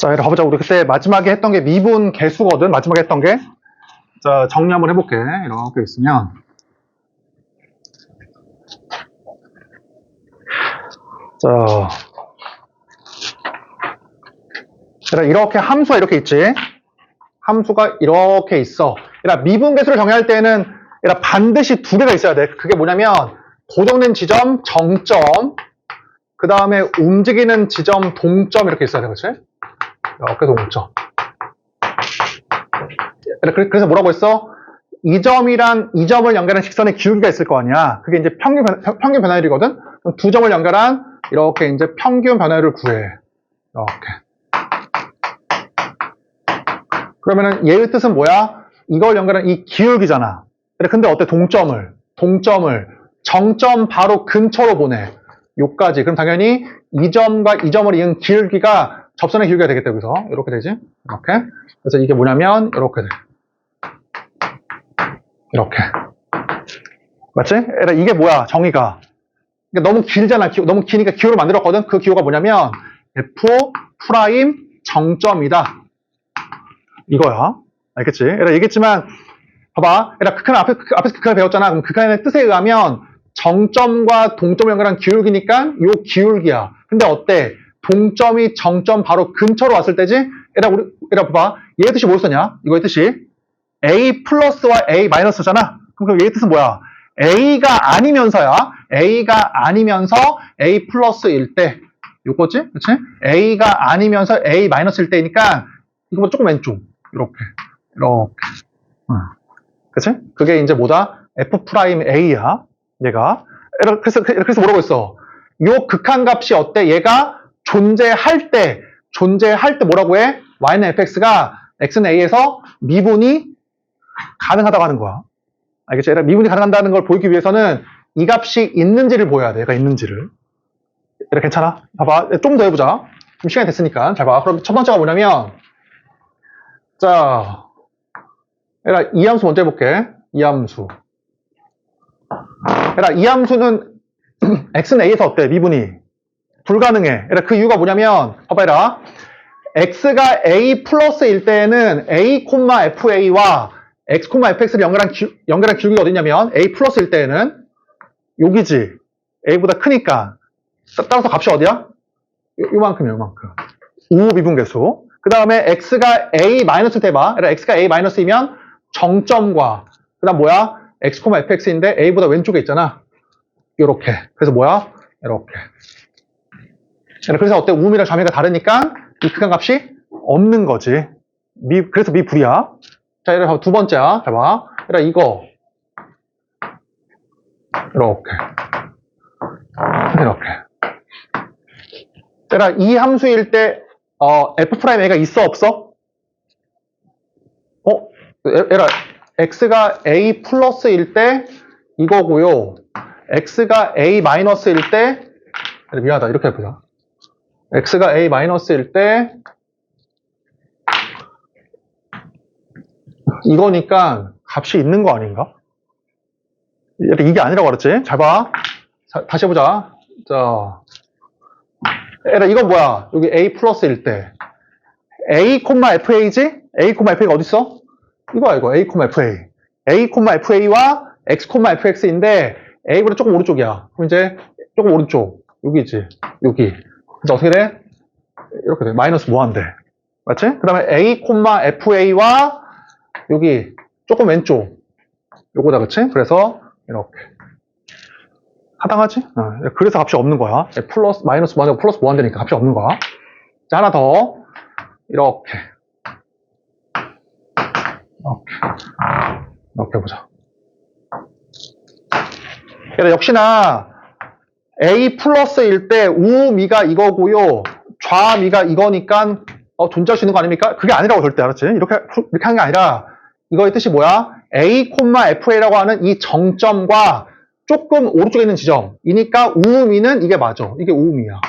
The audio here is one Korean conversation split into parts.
자, 이렇게 가보자. 우리 그때 마지막에 했던 게 미분 개수거든. 마지막에 했던 게. 자, 정리 한번 해볼게. 이렇게 있으면. 자. 이렇게 함수가 이렇게 있지. 함수가 이렇게 있어. 미분 개수를 정의할 때는 반드시 두 개가 있어야 돼. 그게 뭐냐면, 고정된 지점, 정점. 그 다음에 움직이는 지점, 동점 이렇게 있어야 돼. 그렇지? 이렇게 동점. 그래서 뭐라고 했어? 이 점이랑 이 점을 연결한 직선의 기울기가 있을 거 아니야. 그게 이제 평균 변화율이거든? 그럼 두 점을 연결한 이렇게 이제 평균 변화율을 구해. 이렇게. 그러면은 얘의 뜻은 뭐야? 이걸 연결한 이 기울기잖아. 근데 어때? 동점을 정점 바로 근처로 보내. 요까지. 그럼 당연히 이 점과 이 점을 이은 기울기가 접선의 기울기가 되겠다. 여기서 이렇게 되지. 이렇게. 그래서 이게 뭐냐면 이렇게 돼. 이렇게. 맞지? 이게 뭐야? 정의가. 그러니까 너무 길잖아. 너무 기니까 기호를 만들었거든. 그 기호가 뭐냐면 F' 정점이다. 이거야. 알겠지? 얘기했지만 봐봐. 극한 앞에서 극한을 배웠잖아. 그럼 극한의 뜻에 의하면 정점과 동점을 연결한 기울기니까 요 기울기야. 근데 어때? 동점이 정점 바로 근처로 왔을 때지? 봐봐. 얘의 뜻이 뭐였었냐? 이거의 뜻이 A 플러스와 A 마이너스잖아. 그럼 얘의 뜻은 뭐야? A가 아니면서야. A가 아니면서 A 플러스일 때. 요거지? 그치? A가 아니면서 A 마이너스일 때니까 이거보다 조금 왼쪽. 이렇게. 그치? 그게 이제 뭐다? F'A야. 얘가. 그래서 뭐라고 했어? 요 극한값이 어때? 얘가 존재할 때 뭐라고 해? Y는 fx가 x는 a에서 미분이 가능하다고 하는 거야. 알겠지? 미분이 가능하다는 걸 보이기 위해서는 이 값이 있는지를 보여야 돼. 얘가 있는지를. 괜찮아? 봐봐. 좀 더 해보자. 좀 시간이 됐으니까. 잘 봐. 그럼 첫 번째가 뭐냐면, 자, 이 함수 먼저 해볼게. 이 함수. 이 함수는 x는 a에서 어때? 미분이 불가능해. 그 이유가 뭐냐면, 봐봐. x가 a 플러스일 때에는 a, fa와 x, fx를 연결한 기울기가 어디냐면 a 플러스일 때에는 여기지. a보다 크니까. 따라서 값이 어디야? 요만큼이야, 요만큼. 우미분계수. 그 다음에 x가 a 마이너스 돼봐. x가 a 마이너스이면 정점과 그 다음 뭐야? x, fx인데 a보다 왼쪽에 있잖아. 요렇게. 그래서 뭐야? 이렇게. 그래서 어때? 우미랑 좌미가 다르니까 이 극한값이 없는 거지. 그래서 미불이야. 자, 이렇게 두 번째야. 자, 봐. 이거. 이렇게. 이 함수일 때, F'A가 있어, 없어? X가 A 플러스일 때, 이거고요. X가 A 마이너스일 때, 미안하다. 이렇게 해보자. X가 A 마이너스일 때, 이거니까 값이 있는 거 아닌가? 이게 아니라고 그랬지? 잘 봐. 자, 다시 해보자. 자, 이건 뭐야? 여기 A 플러스일 때. A, FA지? A, FA가 어딨어? 이거야, 이거. A, FA. A, FA와 X, FX인데, A보다 조금 오른쪽이야. 그럼 이제 조금 오른쪽. 여기지. 여기. 그래서 어떻게 돼? 이렇게 돼. 마이너스 무한대. 맞지? 그 다음에 A, FA와 여기 조금 왼쪽. 요거다, 그치? 그래서 이렇게. 하당하지? 그래서 값이 없는 거야. 플러스, 마이너스 무한대고 플러스 무한대니까 값이 없는 거야. 자, 하나 더. 이렇게 해보자. 역시나 A 플러스일 때 우미가 이거고요. 좌미가 이거니까 존재할 수 있는 거 아닙니까? 그게 아니라고 절대. 알았지? 이렇게 한 게 아니라 이거의 뜻이 뭐야? A, FA라고 하는 이 정점과 조금 오른쪽에 있는 지점이니까 우미는 이게 맞아. 이게 우미야.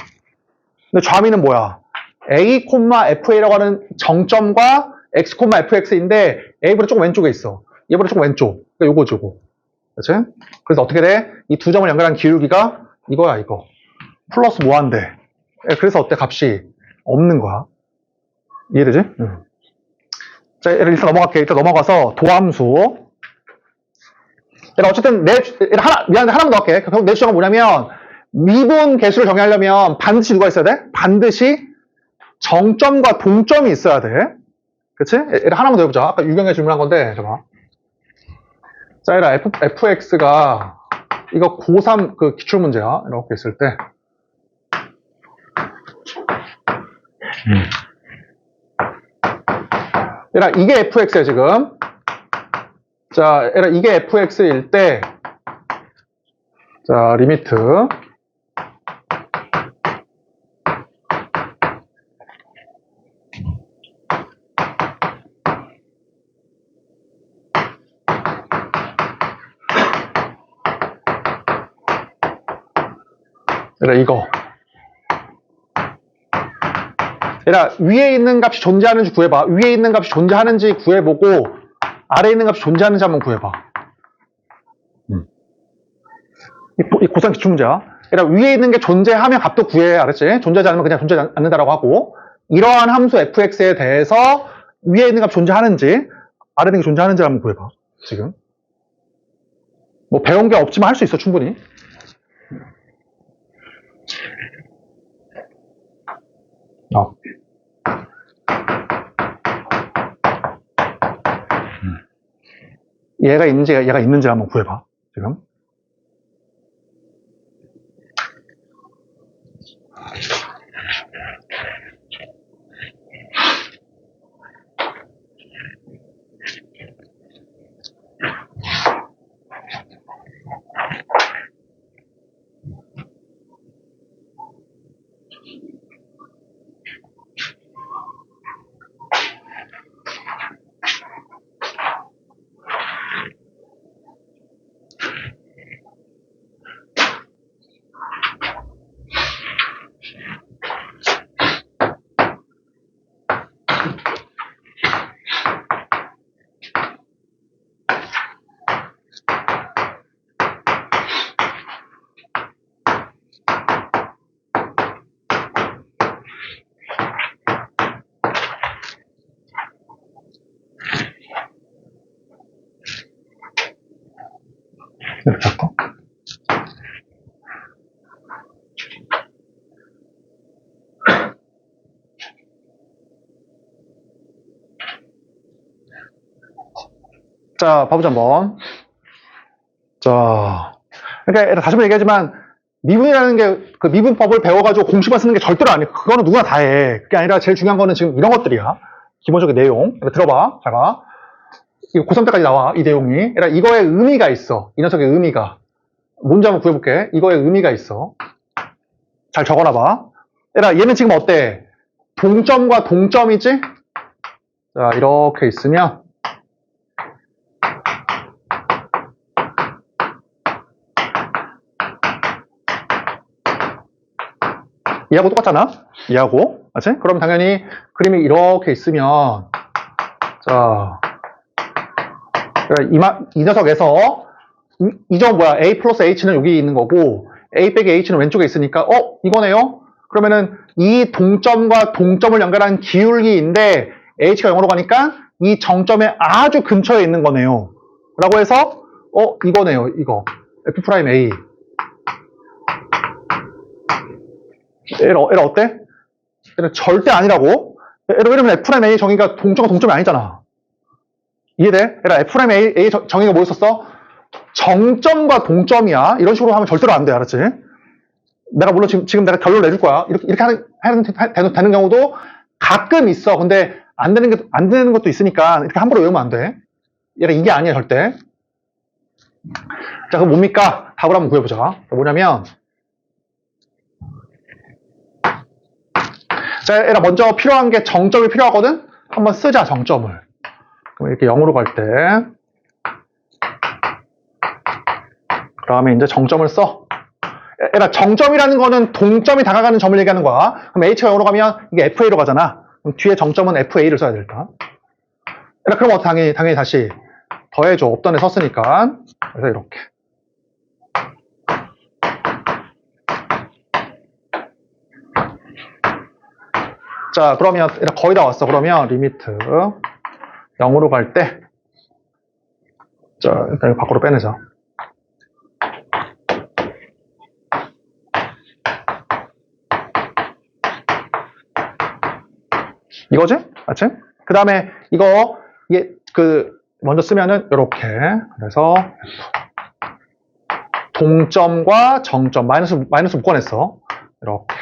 근데 좌미는 뭐야? A, FA라고 하는 정점과 X, FX인데 A보다 조금 왼쪽에 있어. 얘보다 조금 왼쪽. 그러니까 요거죠, 요거. 그렇지? 그래서 어떻게 돼? 이 두 점을 연결한 기울기가 이거야, 이거. 플러스 무한대. 그래서 어때? 값이 없는 거야. 이해되지? 자, 일단 넘어갈게. 일단 넘어가서 도함수. 어쨌든 미안한데 하나만 더 할게. 결국 내 주장은 뭐냐면 미분 개수를 정의하려면 반드시 누가 있어야 돼? 반드시 정점과 동점이 있어야 돼. 그치? 하나만 더 해보자. 아까 유경이가 질문한 건데 잠깐만. 자, 얘라 fx가 이거 고3 그 기출문제야. 이렇게 있을 때 얘라 이게 fx야 지금. 자, 얘라 이게 fx일 때 자, 리미트 얘라 이거 얘라 위에 있는 값이 존재하는지 구해봐. 위에 있는 값이 존재하는지 구해보고 아래에 있는 값이 존재하는지 한번 구해봐. 이 고3 기출문제야. 얘라 위에 있는 게 존재하면 값도 구해. 알았지? 존재하지 않으면 그냥 존재하지 않는다라고 하고 이러한 함수 fx에 대해서 위에 있는 값이 존재하는지 아래에 있는 게 존재하는지 한번 구해봐. 지금 뭐 배운 게 없지만 할 수 있어 충분히. 얘가 있는지 한번 구해봐. 지금. 이렇게 할까? 자, 봐보자 한번. 자, 그러니까 다시 한번 얘기하지만 미분이라는 게 그 미분법을 배워가지고 공식만 쓰는 게 절대로 아니에요. 그거는 누구나 다 해. 그게 아니라 제일 중요한 거는 지금 이런 것들이야. 기본적인 내용. 들어봐. 잘 봐. 이거 고3 때까지 나와. 이 내용이. 이거에 의미가 있어. 이 녀석의 의미가. 뭔지 한번 구해볼게. 이거에 의미가 있어. 잘 적어놔봐. 얘는 지금 어때? 동점과 동점이지? 자, 이렇게 있으면 얘하고 똑같잖아? 얘하고. 맞지? 그럼 당연히 그림이 이렇게 있으면 자, 이 녀석에서 이 점 뭐야? A 플러스 H는 여기 있는 거고 A 빼기 H는 왼쪽에 있으니까 이거네요? 그러면은 이 동점과 동점을 연결한 기울기인데 H가 0으로 가니까 이 정점에 아주 근처에 있는 거네요. 라고 해서 이거네요. 이거 F'A 얘는 어때? 얘는 절대 아니라고. 왜냐면 F'A 정의가 동점과 동점이 아니잖아. 이해돼? 얘는 F'A 정의가 뭐였었어? 정점과 동점이야. 이런 식으로 하면 절대로 안 돼. 알았지? 내가 물론 지금 내가 결론을 내줄 거야. 이렇게 되는 경우도 가끔 있어. 근데 안 되는 것도 있으니까 이렇게 함부로 외우면 안 돼. 얘가 이게 아니야, 절대. 자, 그럼 뭡니까? 답을 한번 구해보자. 뭐냐면 자, 얘가 먼저 필요한 게 정점이 필요하거든? 한번 쓰자, 정점을. 그럼 이렇게 0으로 갈 때. 그 다음에 이제 정점을 써. 얘가 정점이라는 거는 동점이 다가가는 점을 얘기하는 거야. 그럼 H가 0으로 가면 이게 FA로 가잖아. 그럼 뒤에 정점은 FA를 써야 될까? 그럼 당연히 다시 더해줘. 없던 애 썼으니까. 그래서 이렇게. 자, 그러면 거의 다 왔어. 그러면 리미트 0으로 갈 때, 자, 일단 이거 밖으로 빼내자. 이거지? 맞지? 그 다음에 이게 먼저 쓰면은 이렇게. 그래서 동점과 정점 마이너스 묶어냈어. 이렇게.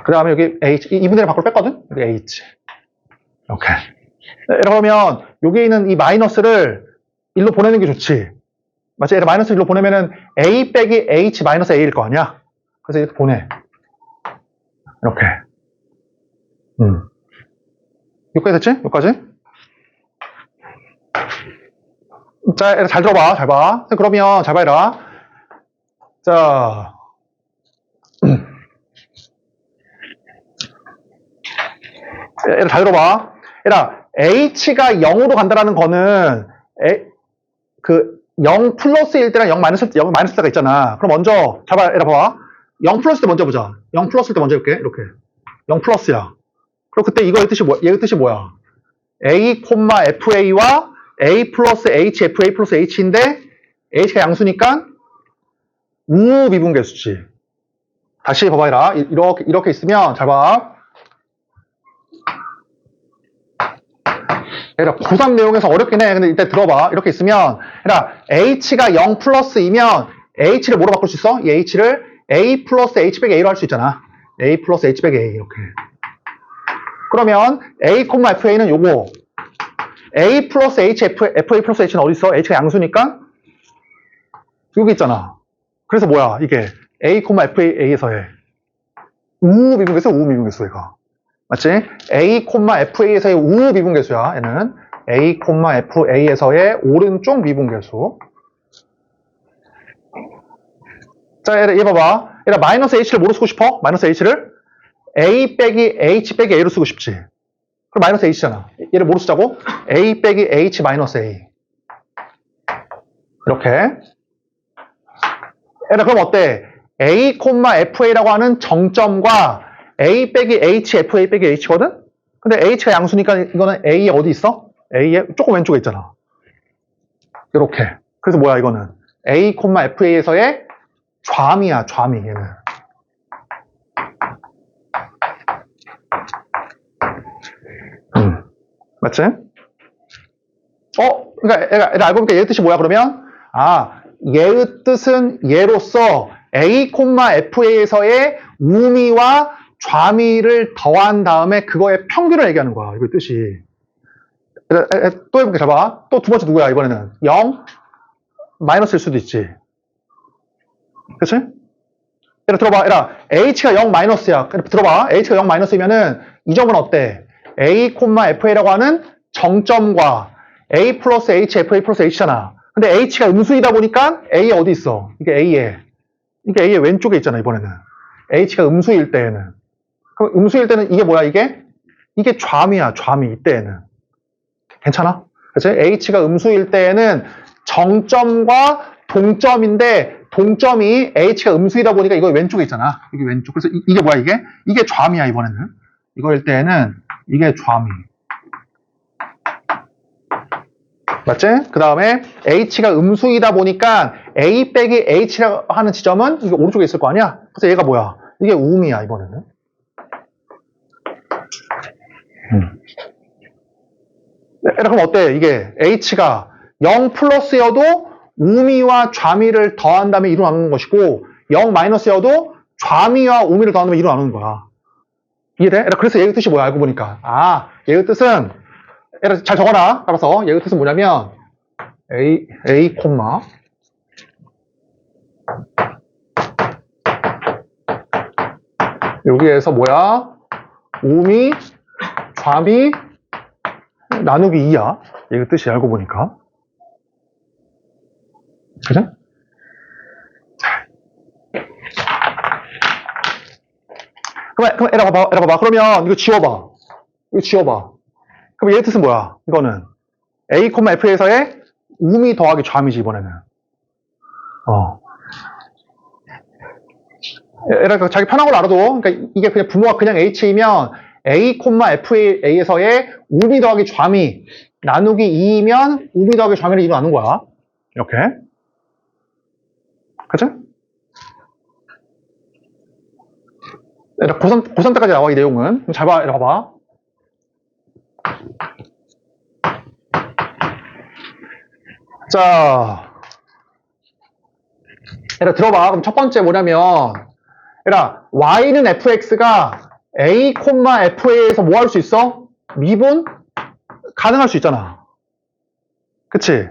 그 다음에 여기 H, 이 분들을 밖으로 뺐거든? 여기 H. 이렇게. 그러면 여기 있는 이 마이너스를 일로 보내는 게 좋지. 맞지? 마이너스 일로 보내면은 A 빼기 H 마이너스 A일 거 아니야? 그래서 이렇게 보내. 이렇게. 여기까지 됐지? 여기까지? 자, 잘 들어봐. 잘 봐. 그러면 잘 봐라. 자. 잘 들어봐. H가 0으로 간다라는 거는 0 플러스일 때랑 0 마이너스 때가 있잖아. 그럼 먼저 봐봐. 0 플러스 때 먼저 보자. 0 플러스 때 먼저 볼게. 이렇게. 0 플러스야. 그럼 그때 이거의 뜻이 뭐야? A, FA와 A 플러스 H, FA 플러스 H인데 H가 양수니까 우미분계수지. 다시 봐봐라. 이렇게 있으면 잘 봐. 고3 내용에서 어렵긴 해. 근데 일단 들어봐. 이렇게 있으면 H가 0 플러스이면 H를 뭐로 바꿀 수 있어? 이 H를 A 플러스 H 빼기 A로 할 수 있잖아. A 플러스 H 빼기 A 이렇게. 그러면 A, FA는 요거 A 플러스 H, FA 플러스 H는 어디 있어? H가 양수니까 여기 있잖아. 그래서 뭐야 이게 A, FA에서의 우미분계수, 우미분계수 얘가. 맞지? A, FA에서의 우미분계수야. 얘는 A, FA에서의 오른쪽 미분계수. 자, 얘 봐봐. 마이너스 H를 뭐로 쓰고 싶어? 마이너스 H를 A 빼기 H 빼기 A로 쓰고 싶지. 그럼 마이너스 H잖아. 얘를 뭐로 쓰자고? A 빼기 H 마이너스 A. 이렇게. 그럼 어때? A, FA라고 하는 정점과 A 빼기 H, FA 빼기 H거든? 근데 H가 양수니까 이거는 A에 어디 있어? A에 조금 왼쪽에 있잖아. 이렇게. 그래서 뭐야 이거는? A, FA에서의 좌미야, 좌미 얘는. 맞지? 그러니까 알고 보니까 얘의 뜻이 뭐야 그러면? 얘의 뜻은 얘로서 A, FA에서의 우미와 좌미를 더한 다음에 그거의 평균을 얘기하는 거야. 이거 뜻이. 또 해볼게. 잘 봐. 또 두 번째 누구야 이번에는? 0 마이너스일 수도 있지. 그치? 들어봐. H가 0 마이너스야. 들어봐. H가 0 마이너스이면은 이 점은 어때? A, FA라고 하는 정점과 A 플러스 H, FA 플러스 H잖아. 근데 H가 음수이다 보니까 A에 어디 있어? 이게 A의 왼쪽에 있잖아, 이번에는. H가 음수일 때에는. 그럼 음수일 때는 이게 뭐야, 이게? 이게 좌미야, 좌미, 이때에는. 괜찮아? 그치? H가 음수일 때에는 정점과 동점인데, 동점이 H가 음수이다 보니까 이거 왼쪽에 있잖아. 이게 왼쪽. 그래서 이게 뭐야, 이게? 이게 좌미야, 이번에는. 이거일 때에는 이게 좌미. 맞지? 그 다음에 H가 음수이다 보니까 A 빼기 H라고 하는 지점은 이게 오른쪽에 있을 거 아니야? 그래서 얘가 뭐야? 이게 우미야, 이번에는. 그럼 어때? 이게 H가 0 플러스여도 우미와 좌미를 더한 다음에 2로 나누는 것이고 0 마이너스여도 좌미와 우미를 더한 다음에 2로 나누는 거야. 이해돼? 그래서 얘의 뜻이 뭐야? 알고 보니까. 얘의 뜻은 잘 적어놔. 따라서 얘의 뜻은 뭐냐면 A, 여기에서 뭐야? 우미, 좌미 나누기 2야. 얘의 뜻이 알고 보니까. 그죠? 그럼 에라 봐봐. 그러면 이거 지워봐. 그럼 얘의 뜻은 뭐야? 이거는 A, FA에서의 우미 더하기 좌미지, 이번에는. 에라 자기 편한 걸 알아도, 그러니까 이게 그냥 부모가 그냥 H이면 A, FA에서의 우미 더하기 좌미 나누기 2면 우미 더하기 좌미를 2로 나눈 거야. 이렇게. 그치? 고3 때까지 나와, 이 내용은. 잘 봐, 이리 봐봐. 자, 얘들아, 들어봐. 그럼 첫 번째 뭐냐면, 얘들아, y는 fx가 a, fa에서 뭐 할 수 있어? 미분? 가능할 수 있잖아. 그치?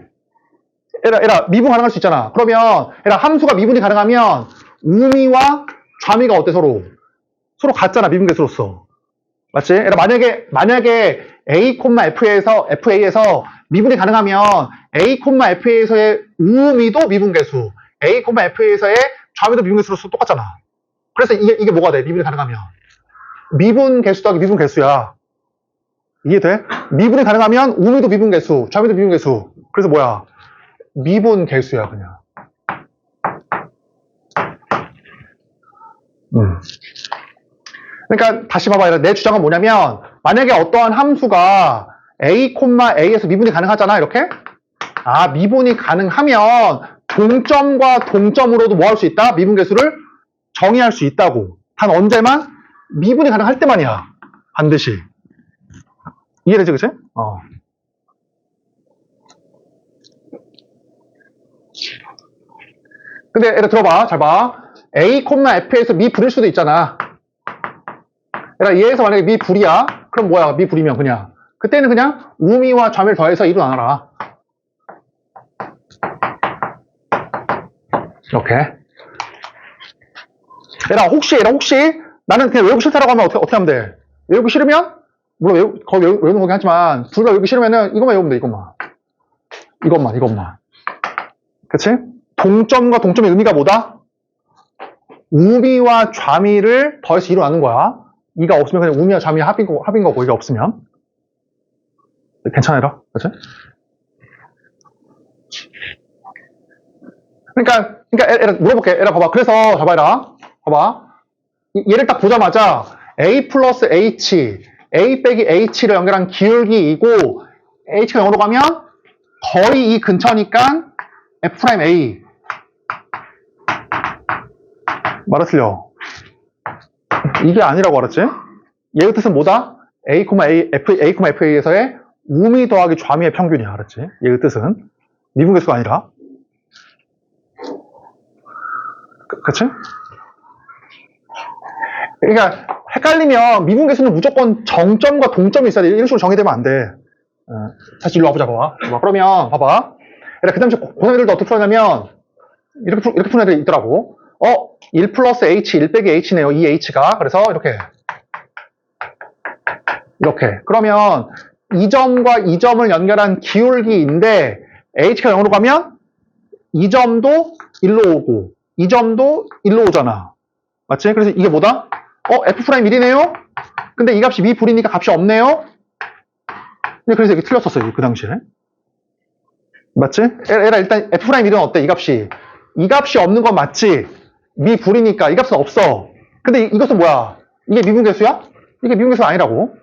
얘들아, 미분 가능할 수 있잖아. 그러면, 얘들아, 함수가 미분이 가능하면, 우미와 좌미가 어때, 서로? 서로 같잖아, 미분계수로서. 맞지? 얘들아, 만약에 a, fa에서 미분이 가능하면, a, fa에서의 우미도 미분계수, a, fa에서의 좌미도 미분계수로서 똑같잖아. 그래서 이게 뭐가 돼? 미분이 가능하면. 미분계수 더하기 미분계수야. 이해돼? 미분이 가능하면 우미도 미분계수, 좌미도 미분계수. 그래서 뭐야? 미분계수야, 그냥. 그러니까 다시 봐봐요. 내 주장은 뭐냐면 만약에 어떠한 함수가 a, a에서 미분이 가능하잖아, 이렇게. 아, 미분이 가능하면 동점과 동점으로도 뭐 할 수 있다? 미분계수를 정의할 수 있다고. 단 언제만? 미분이 가능할 때만이야. 반드시. 이해되지, 그치? 근데 얘들 들어봐. 잘 봐. a, f에서 미 불일 수도 있잖아. 얘들아, 얘에서 만약에 미 불이야? 그럼 뭐야? 미 불이면 그냥. 그때는 그냥 우미와 좌미를 더해서 2로 나눠라. 이렇게. 얘들아, 혹시 나는 그냥 외우기 싫다라고 하면 어떻게 하면 돼? 외우기 싫으면? 물론 거의 외우는 거긴 하지만 둘 다 외우기 싫으면은 이것만 외우면 돼, 이것만. 그치? 동점과 동점의 의미가 뭐다? 우미와 좌미를 더해서 2로 나눈 거야. 2가 없으면 그냥 우미와 좌미 합인 거고, 2가 없으면. 괜찮아요? 그치? 그러니까, 물어볼게. 얘들아, 봐봐. 그래서, 봐봐. 얘를 딱 보자마자, a 플러스 h, a 빼기 h를 연결한 기울기이고, h가 0으로 가면, 거의 이 근처니까, f'A. 말아 틀려. 이게 아니라고 알았지? 얘의 뜻은 뭐다? FA에서의 우미 더하기 좌미의 평균이야, 알았지? 얘의 뜻은. 미분계수가 아니라. 그치? 그러니까 헷갈리면 미분계수는 무조건 정점과 동점이 있어야 돼. 이런 식으로 정의되면 안 돼. 다시 일로 와보자, 봐봐. 그러면 봐봐. 그 다음에 고3 애들도 어떻게 풀었냐면 이렇게 푸는 애들이 있더라고. 1 플러스 h, 1 빼기 h네요. 이 h가. 그래서 이렇게. 그러면 이 점과 이 점을 연결한 기울기인데 h가 0으로 가면 이 점도 1로 오고 이 점도 1로 오잖아. 맞지? 그래서 이게 뭐다? f'1이네요? 근데 이 값이 미불이니까 값이 없네요? 그래서 이게 틀렸었어요, 그 당시에. 맞지? 일단 f'1은 어때? 이 값이 없는 건 맞지? 미불이니까 이 값은 없어. 근데 이것은 뭐야? 이게 미분계수야? 이게 미분계수가 아니라고.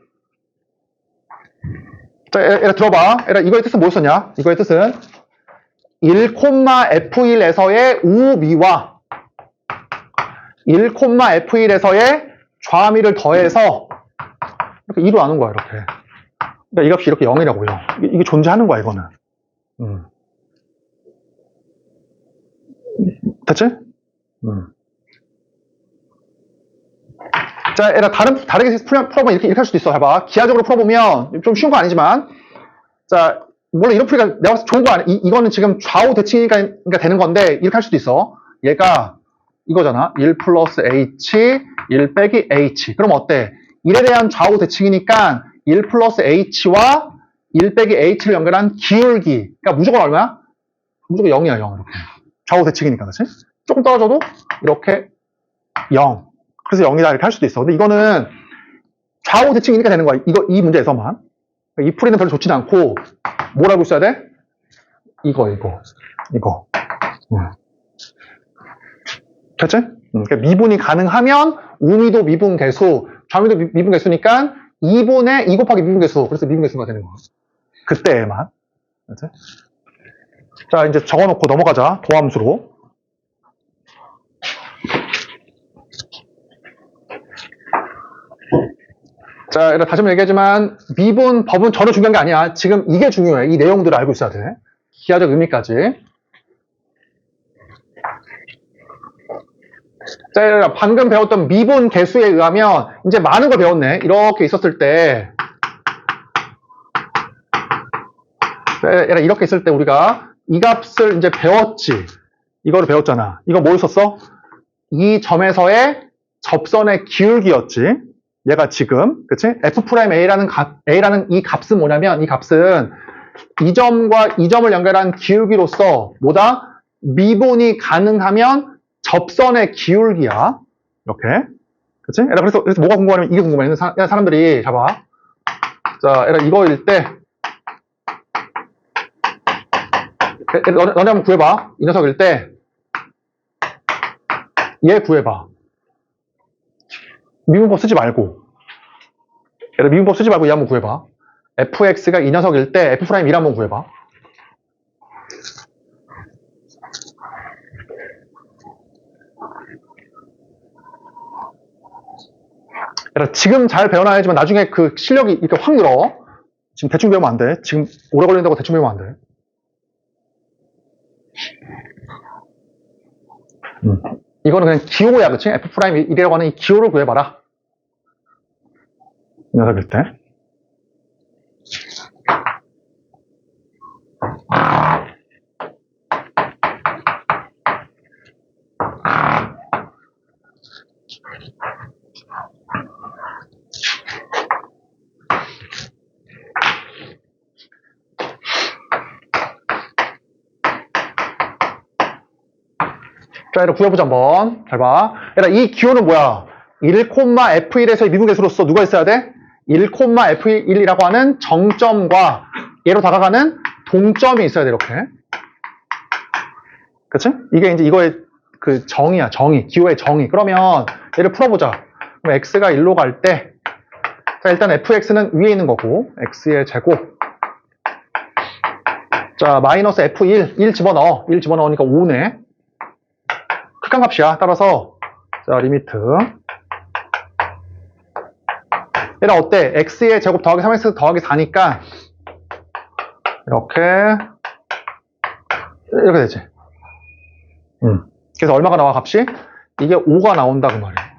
자, 들어봐. 이거의 뜻은 뭐였었냐? 이거의 뜻은 1, f1에서의 우미와 1, f1에서의 좌미를 더해서 이렇게 2로 나눈 거야, 이렇게. 그러니까 이 값이 이렇게 0이라고요. 이게 존재하는 거야, 이거는. 됐지? 자, 다르게 풀어보면 이렇게 할 수도 있어. 해봐. 기하적으로 풀어보면 좀 쉬운 거 아니지만, 자, 물론 이런 풀이가 내가 봤을 때 좋은 거 아니야. 이거는 지금 좌우 대칭이니까 되는 건데, 이렇게 할 수도 있어. 얘가 이거잖아. 1 플러스 h, 1 빼기 h. 그럼 어때? 1에 대한 좌우 대칭이니까 1 플러스 h와 1 빼기 h를 연결한 기울기. 그러니까 무조건 얼마야? 무조건 0이야, 0. 이렇게. 좌우 대칭이니까, 그치? 조금 떨어져도 이렇게 0. 그래서 0이다 이렇게 할 수도 있어. 근데 이거는 좌우 대칭이니까 되는 거야. 이 문제에서만. 이 풀이는 별로 좋진 않고 뭘 알고 있어야 돼? 이거. 됐지? 그러니까 미분이 가능하면 우미도 미분계수, 좌미도 미분계수니까 2분의 2 곱하기 미분계수. 그래서 미분계수가 되는 거야. 그때만. 자, 이제 적어놓고 넘어가자. 도함수로. 자, 다시 한번 얘기하지만 미분 법은 전혀 중요한 게 아니야. 지금 이게 중요해. 이 내용들을 알고 있어야 돼. 기하적 의미까지. 자, 방금 배웠던 미분 계수에 의하면 이제 많은 걸 배웠네. 이렇게 있었을 때 이렇게 있을 때 우리가 이 값을 이제 배웠지. 이거를 배웠잖아. 이거 뭐였었어? 이 점에서의 접선의 기울기였지. 얘가 지금, 그치? F'A라는 이 값은 뭐냐면, 이 값은 이 점과 이 점을 연결한 기울기로서 뭐다? 미분이 가능하면 접선의 기울기야. 이렇게. 그치? 그래서 뭐가 궁금하냐면 이게 궁금해. 사람들이, 잡아. 자, 이거일 때, 너네 한번 구해봐. 이 녀석일 때, 얘 구해봐. 미분법 쓰지 말고. 미분법 쓰지 말고 얘 한번 구해봐. fx가 이 녀석일 때 f'L 한번 구해봐. 지금 잘 배워놔야지만 나중에 그 실력이 이렇게 확 늘어. 지금 대충 배우면 안 돼. 지금 오래 걸린다고 대충 배우면 안 돼. 이거는 그냥 기호야, 그치? F'L이라고 하는 이 기호를 구해봐라. 이 녀석일 때. 자, 이렇게 구해보자, 한번. 잘 봐. 이 기호는 뭐야? 1,F1에서의 미분계수로서 누가 있어야 돼? 1,F1이라고 하는 정점과 얘로 다가가는 동점이 있어야 돼, 이렇게. 그치? 이게 이제 이거의 그 정의야, 정의. 기호의 정의. 그러면 얘를 풀어보자. 그럼 x가 1로 갈 때, 자, 일단 fx는 위에 있는 거고, x의 제곱. 자, 마이너스 f1, 1 집어넣어. 1 집어넣으니까 5네. 극한값이야. 따라서 자, 리미트 얘는 어때? x의 제곱 더하기 3x 더하기 4니까 이렇게 되지. 그래서 얼마가 나와 값이? 이게 5가 나온다 그 말이야.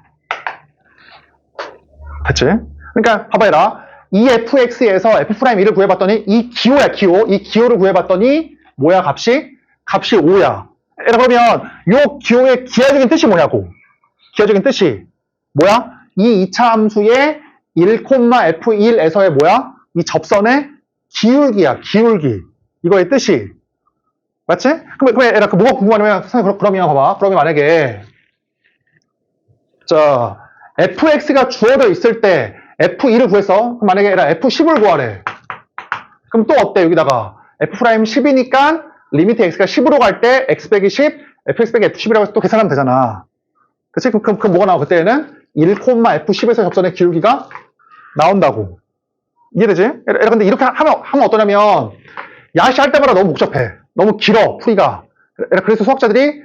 됐지? 그러니까 봐봐 얘라. 이 fx에서 f'를 구해봤더니 이 기호야, 기호. 이 기호를 구해봤더니 뭐야 값이? 값이 5야. 그러면 요 기호의 기하적인 뜻이 뭐냐고. 기하적인 뜻이 뭐야? 이 2차 함수의 1,F1에서의 뭐야? 이 접선의 기울기야, 기울기. 이거의 뜻이. 맞지? 그럼 얘라 뭐가 궁금하냐면, 그러면 봐봐. 그러면 만약에 자, fx가 주어져 있을 때 f2를 구했어. 그럼 만약에 얘라 f10을 구하래. 그럼 또 어때? 여기다가 f'10이니까 리미트 x가 10으로 갈 때 x 빼기 10, fx 빼기 f10이라고 해서 또 계산하면 되잖아. 그치? 그럼 뭐가 나와? 그때는 1,F10에서 접선의 기울기가 나온다고. 이해되지? 근데 이렇게 하면 어떠냐면 야시 할 때마다 너무 복잡해. 너무 길어, 풀이가. 그래서 수학자들이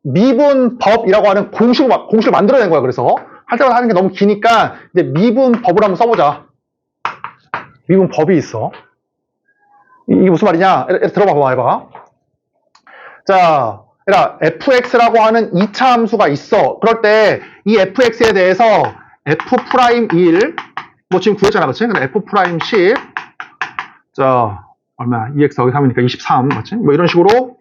미분법이라고 하는 공식을 만들어낸 거야. 그래서 할 때마다 하는 게 너무 기니까 이제 미분법을 한번 써보자. 미분법이 있어. 이게 무슨 말이냐? 들어봐봐, 해봐. 자, fx라고 하는 2차 함수가 있어. 그럴 때 이 fx에 대해서 f'1, 뭐 지금 구했잖아, 그치? f'10, 자, 얼마야? 2x 더하기 3이니까 23, 맞지? 뭐 이런 식으로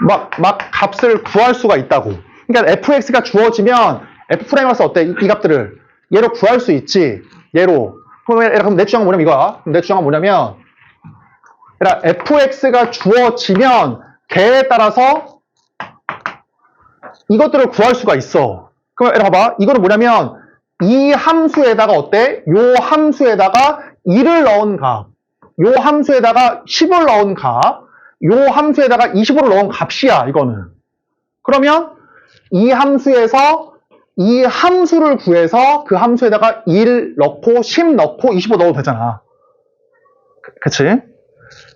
막 값을 구할 수가 있다고. 그러니까 fx가 주어지면 f''을 와서 어때? 이 값들을 얘로 구할 수 있지. 얘로. 그럼 내 주장은 뭐냐면 이거야. 내 주장은 뭐냐면 fx가 주어지면 걔에 따라서 이것들을 구할 수가 있어. 그럼 봐봐. 이거는 뭐냐면 이 함수에다가 어때? 요 함수에다가 1을 넣은 값, 요 함수에다가 10을 넣은 값, 요 함수에다가 25를 넣은 값이야. 이거는. 그러면 이 함수에서 이 함수를 구해서 그 함수에다가 1 넣고 10 넣고 25 넣어도 되잖아. 그치?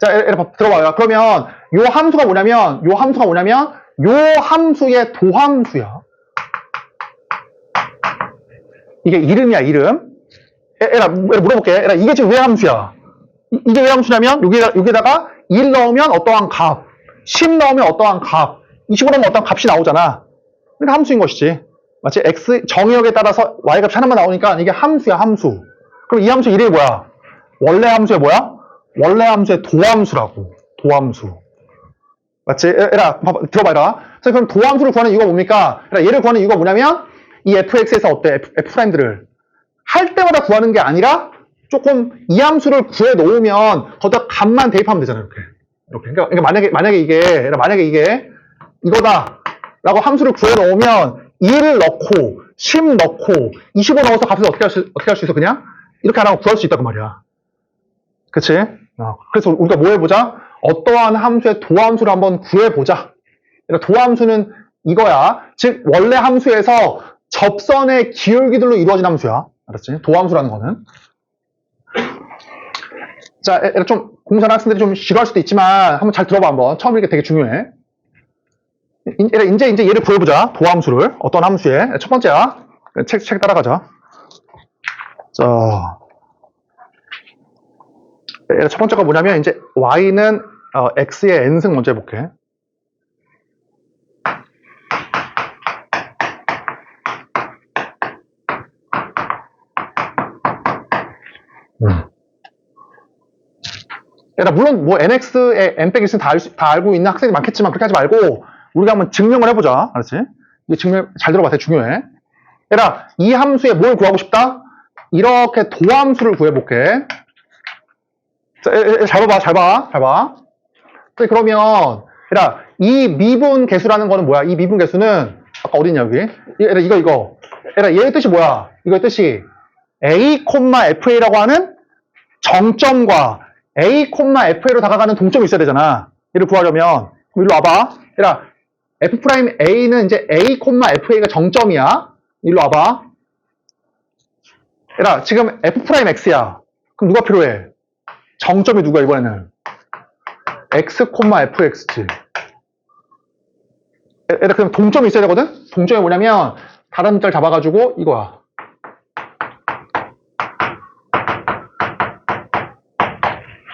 자, 들어봐요. 그러면 요 함수가 뭐냐면 요 함수의 도함수야. 이게 이름이야, 이름. 물어볼게. 이게 지금 왜 함수야? 이게 왜 함수냐면 여기다가 1 넣으면 어떠한 값, 10 넣으면 어떠한 값, 25 넣으면 어떠한 값이 나오잖아. 그러니까 함수인 것이지. 마치 x 정의역에 따라서 y 값이 하나만 나오니까 이게 함수야, 함수. 그럼 이 함수 이름이 뭐야? 원래 함수의 뭐야? 원래 함수의 도함수라고. 도함수. 맞지? 들어봐라. 그럼 도함수를 구하는 이유가 뭡니까? 얘를 구하는 이유가 뭐냐면 이 fx에서 어때? f'들을 할 때마다 구하는 게 아니라 조금 이 함수를 구해 놓으면 거기다 값만 대입하면 되잖아. 이렇게. 그러니까 만약에 이게 이거다 라고 함수를 구해 놓으면 1을 넣고 10 넣고 25 넣어서 값을 어떻게 할 수 있어? 그냥 이렇게 안 하고 구할 수 있다고 말이야. 그치? 그래서 우리가 뭐 해보자? 어떠한 함수의 도함수를 한번 구해보자. 그러니까 도함수는 이거야. 즉 원래 함수에서 접선의 기울기들로 이루어진 함수야. 알았지? 도함수라는 거는. 자, 좀 공부하는 학생들이 좀 싫어할 수도 있지만 한번 잘 들어봐 한번. 처음 이게 되게 중요해. 이제 얘를 구해보자. 도함수를. 어떤 함수에. 첫 번째야. 책 따라가자. 자, 첫 번째가 뭐냐면 이제 y는 x의 n승 먼저 해볼게. 물론 뭐 nx에 n 빼기 1은 다 알고 있는 학생이 많겠지만 그렇게 하지 말고 우리가 한번 증명을 해보자. 알았지? 이게 증명 잘 들어봐. 되게 중요해. 이 함수에 뭘 구하고 싶다? 이렇게 도함수를 구해볼게. 자, 잘 봐. 그러면 이 미분 계수라는 거는 뭐야? 이 미분 계수는 아까 어딨냐 여기? 이거. 얘의 뜻이 뭐야? 이거의 뜻이 a, fa라고 하는 정점과 a, fa로 다가가는 동점이 있어야 되잖아. 얘를 구하려면 일로 와봐. f'a는 이제 a, fa가 정점이야. 일로 와봐. 지금 f'x야. 그럼 누가 필요해? 정점이 누가 이번에는? x, fx지. 그럼 동점이 있어야 되거든? 동점이 뭐냐면 다른 문자를 잡아가지고 이거야.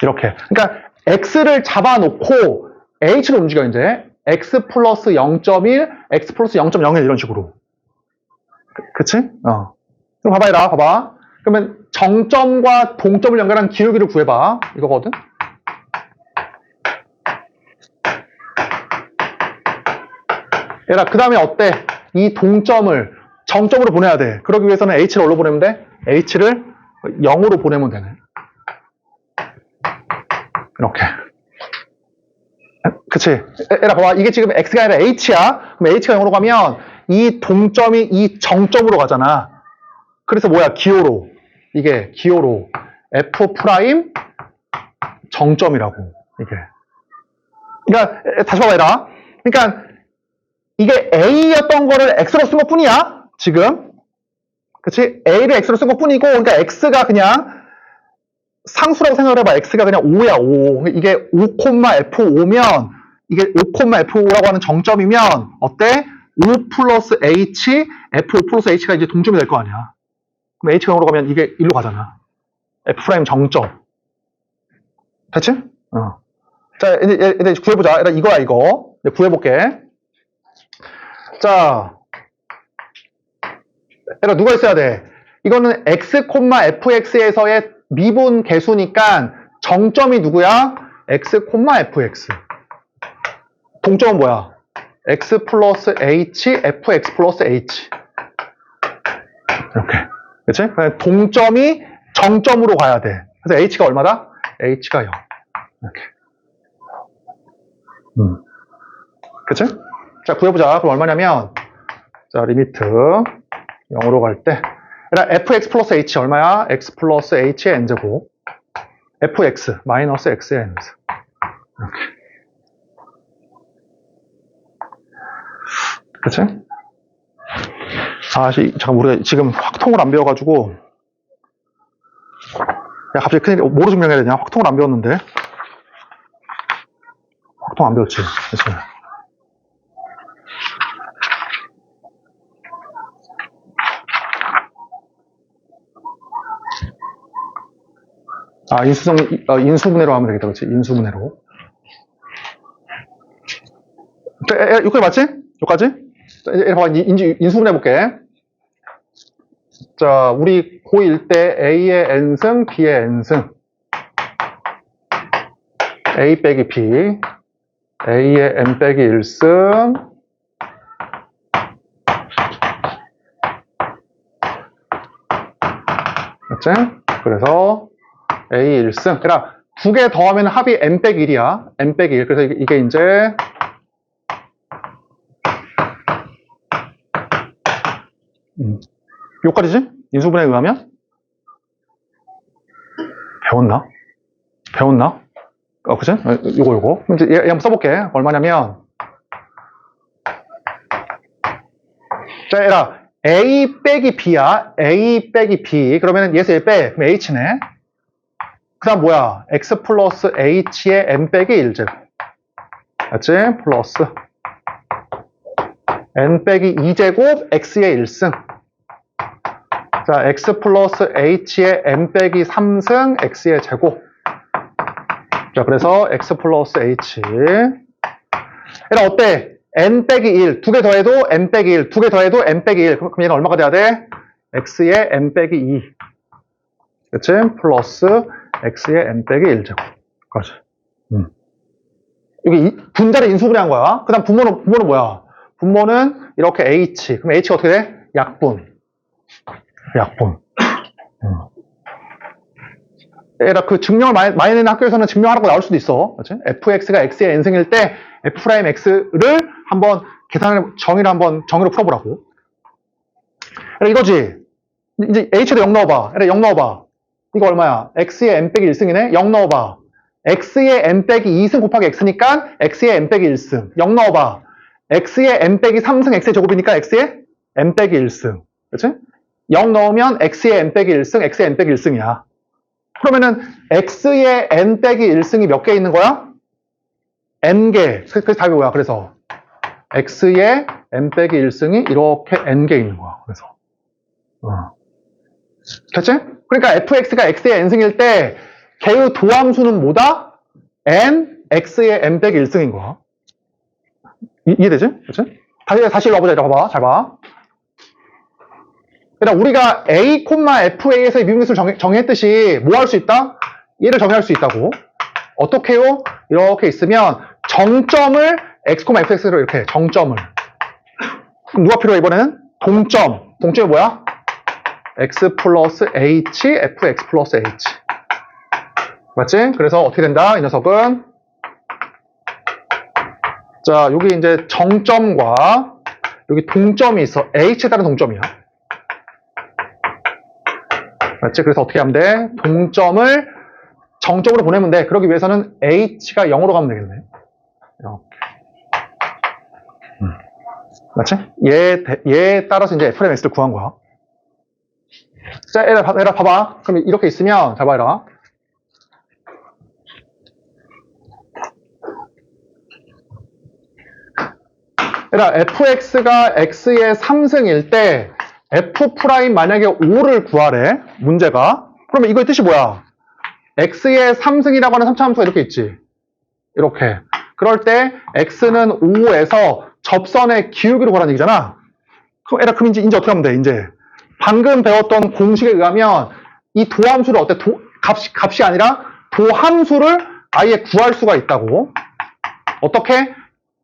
이렇게. 그러니까 x를 잡아놓고 h를 움직여 이제. x 플러스 0.1, x 플러스 0.01 이런 식으로. 그치? 그럼 봐봐. 그러면 정점과 동점을 연결한 기울기를 구해봐. 이거거든? 그 다음에 어때? 이 동점을 정점으로 보내야 돼. 그러기 위해서는 h를 어디로 보내면 돼? h를 0으로 보내면 되네. 이렇게. 그치? 봐봐. 이게 지금 x가 아니라 h야. 그럼 h가 0으로 가면 이 동점이 이 정점으로 가잖아. 그래서 뭐야? 기호로. 이게 기호로 f 프라임 정점이라고. 이게. 그러니까 다시 봐봐라. 그러니까 이게 a였던 거를 x로 쓴 것 뿐이야. 지금. 그치? a를 x로 쓴 것 뿐이고, 그러니까 x가 그냥 상수라고 생각을 해봐. x가 그냥 5야, 5. 이게 5,f5면, 이게 5,f5라고 하는 정점이면, 어때? 5 플러스 h, f5 플러스 h가 이제 동점이 될 거 아니야. 그럼 h가 0으로 가면 이게 1로 가잖아. f' 정점. 됐지? 자, 이제 구해보자. 이거야, 이거. 이제 구해볼게. 자, 누가 있어야 돼? 이거는 x, fx에서의 미분 계수니까 정점이 누구야? x, fx. 동점은 뭐야? x 플러스 h, fx 플러스 h. 이렇게. 그치? 동점이 정점으로 가야 돼. 그래서 h가 얼마다? h가 0. 이렇게. 그치? 자, 구해보자. 그럼 얼마냐면, 자, 리미트 0으로 갈 때, fx 플러스 h 얼마야? x 플러스 h의 n제곱. fx 마이너스 x의 n제. 이렇게. 그치? 잠깐, 우리가 지금 확통을 안 배워가지고. 야, 갑자기 큰일, 뭐로 증명해야 되냐? 확통을 안 배웠는데. 확통 안 배웠지. 그치? 인수분해로 하면 되겠다. 그치? 인수분해로. 여기까지 맞지? 여기까지? 자, 봐봐. 인수분해 해볼게. 자, 우리 고1 때 A의 N승, B의 N승. A 빼기 B. A의 N 빼기 1승. 맞지? 그래서 A 1승. 그러니까 두 개 더하면 합이 N 빼기 1이야. N 빼기 1. 그래서 이게 이제 요까지지? 인수분해에 의하면? 배웠나? 그치? 요거. 이제 얘 한번 써볼게. 얼마냐면, 자, 얘라, A 빼기 B야. A 빼기 B. 그러면 얘에서 얘 빼. 그럼 H네. 그 다음 뭐야? X 플러스 H의 N 빼기 1제곱. 맞지? 플러스 N 빼기 2제곱 X의 1승. 자, X 플러스 H의 N 빼기 3승 X의 제곱. 자, 그래서 X 플러스 H. 얘는 어때? N 빼기 1. 두 개 더해도 N 빼기 1. 두 개 더해도 N 빼기 1. 그럼 얘는 얼마가 돼야 돼? X의 N 빼기 2. 그치? 플러스 X의 N 빼기 1제곱. 그렇지. 여기 분자를 인수분해한 거야. 그 다음 분모는 뭐야? 분모는 이렇게 H. 그럼 H가 어떻게 돼? 약분. 얘라 그 증명을 많이 내는 학교에서는 증명하라고 나올 수도 있어. 그렇지? fx가 x의 n승일 때 f'x를 한번 정의로 풀어보라고. 이거지. 이제 h도 0 넣어봐. 0 넣어봐. 이거 얼마야? x의 n 빼기 1승이네? 0 넣어봐. x의 n 빼기 2승 곱하기 x니까 x의 n 빼기 1승. 0 넣어봐. x의 n 빼기 3승 x의 제곱이니까 x의 n 빼기 1승. 그렇지? 0 넣으면 x의 n 빼기 1승, x의 n 빼기 1승이야. 그러면은 x의 n 빼기 1승이 몇 개 있는 거야? n개. 그래서 답이 뭐야? 그래서 x의 n 빼기 1승이 이렇게 n개 있는 거야. 그래서 됐지? 그러니까 fx가 x의 n승일 때 걔의 도함수는 뭐다? n, x의 n 빼기 1승인 거야. 이해되지? 그치? 다시 읽어보자. 봐봐. 잘 봐. 그러니까 우리가 a, fa에서의 미분계수를 정의했듯이 뭐 할 수 있다? 얘를 정의할 수 있다고. 어떻게 해요? 이렇게 있으면 정점을 x, fx로 이렇게 정점을. 그럼 누가 필요해 이번에는? 동점. 동점이 뭐야? x 플러스 h, fx 플러스 h. 맞지? 그래서 어떻게 된다? 이 녀석은 자, 여기 이제 정점과 여기 동점이 있어. h에 따른 동점이야. 맞지? 그래서 어떻게 하면 돼? 동점을 정점으로 보내면 돼. 그러기 위해서는 h가 0으로 가면 되겠네. 이렇게. 맞지? 얘에 따라서 이제 f'x를 구한 거야. 자, 얘라 봐봐. 그럼 이렇게 있으면, 잘 봐라. 얘라, fx가 x의 3승일 때, f' 만약에 5를 구하래, 문제가. 그러면 이거의 뜻이 뭐야? x의 3승이라고 하는 3차 함수가 이렇게 있지. 이렇게. 그럴 때, x는 5에서 접선의 기울기를 구하라는 얘기잖아. 그럼 이제 어떻게 하면 돼, 이제. 방금 배웠던 공식에 의하면, 이 도함수를 어때? 값이 아니라, 도함수를 아예 구할 수가 있다고. 어떻게?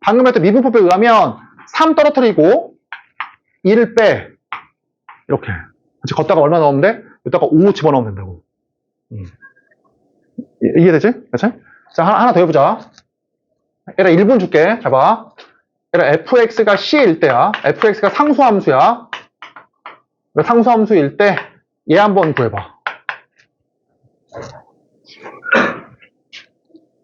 방금 했던 미분법에 의하면, 3 떨어뜨리고, 1을 빼. 이렇게. 그치? 걷다가 얼마 넣으면 돼? 여기다가 5 집어넣으면 된다고. 이해되지? 그치? 자, 하나 더 해보자. 얘라 1분 줄게. 잘 봐. 얘라 fx가 c일 때야. fx가 상수함수야. 상수함수일 때, 얘 한번 구해봐.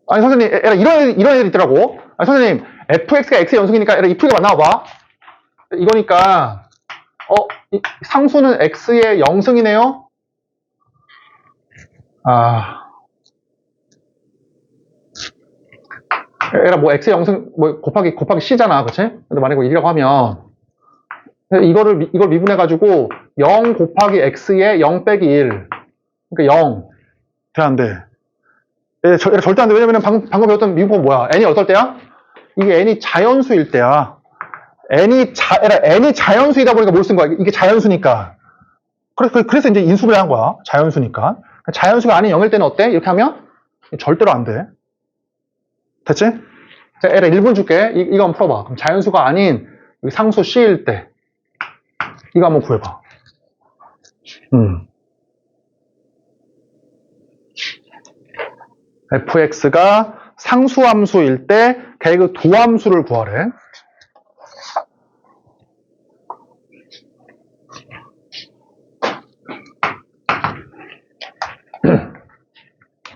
아니, 선생님, 얘라 이런 애들 있더라고. 아니, 선생님, fx가 x의 연속이니까 얘라 이 풀이가 나와봐. 이거니까, 상수는 x의 0승이네요. 얘가 뭐 x의 0승 뭐 곱하기 c잖아, 그치? 근데 만약에 1이라고 하면 이걸 미분해가지고 0 곱하기 x의 0 빼기 1. 그러니까 0. 돼야 안 돼. 얘 절대 안 돼. 왜냐면 방금 배웠던 미분법은 뭐야? n이 어떨 때야? 이게 n이 자연수일 때야. n이 자연수이다 보니까 뭘 쓴 거야? 이게 자연수니까. 그래서 이제 인수분해 한 거야. 자연수니까. 자연수가 아닌 0일 때는 어때? 이렇게 하면 절대로 안 돼. 됐지? 자, 얘를 1분 줄게. 이거 한번 풀어봐. 그럼 자연수가 아닌 상수 C일 때 이거 한번 구해봐. fx가 상수함수일 때 걔 그 도함수를 구하래.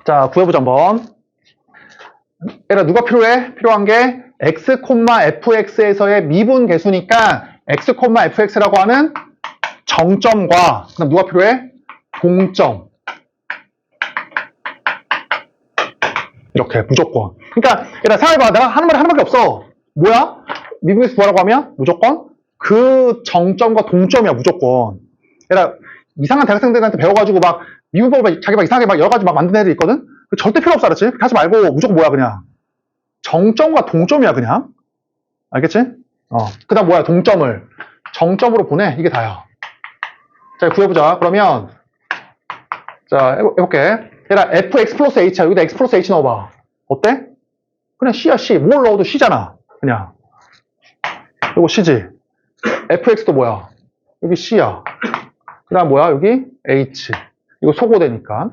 자, 구해보자 한번. 얘가 누가 필요해? 필요한 게 x, fx에서의 미분 계수니까 x, fx라고 하는 정점과 그다음 누가 필요해? 동점. 이렇게 무조건. 그러니까 얘들아 생각해봐. 내가 하는 말이 하나밖에 없어. 뭐야? 미분계수 구하라고 하면 무조건 그 정점과 동점이야. 무조건. 얘들아 이상한 대학생들한테 배워가지고 막 미분법을 자기 막 이상하게 막 여러 가지 막 만드는 애들 있거든? 절대 필요 없어. 알았지? 그렇게 하지 말고 무조건 뭐야 그냥 정점과 동점이야 그냥. 알겠지? 그 다음 뭐야? 동점을 정점으로 보내. 이게 다야. 자, 구해보자. 그러면 자 해볼게. 얘들아 fx 플러스 h야. 여기다 x 플러스 h 넣어봐. 어때? 그냥 c야 c. 뭘 넣어도 c잖아. 그냥 이거 c지. fx도 뭐야? 여기 c야. 그 다음 뭐야? 여기 h. 이거 소거되니까.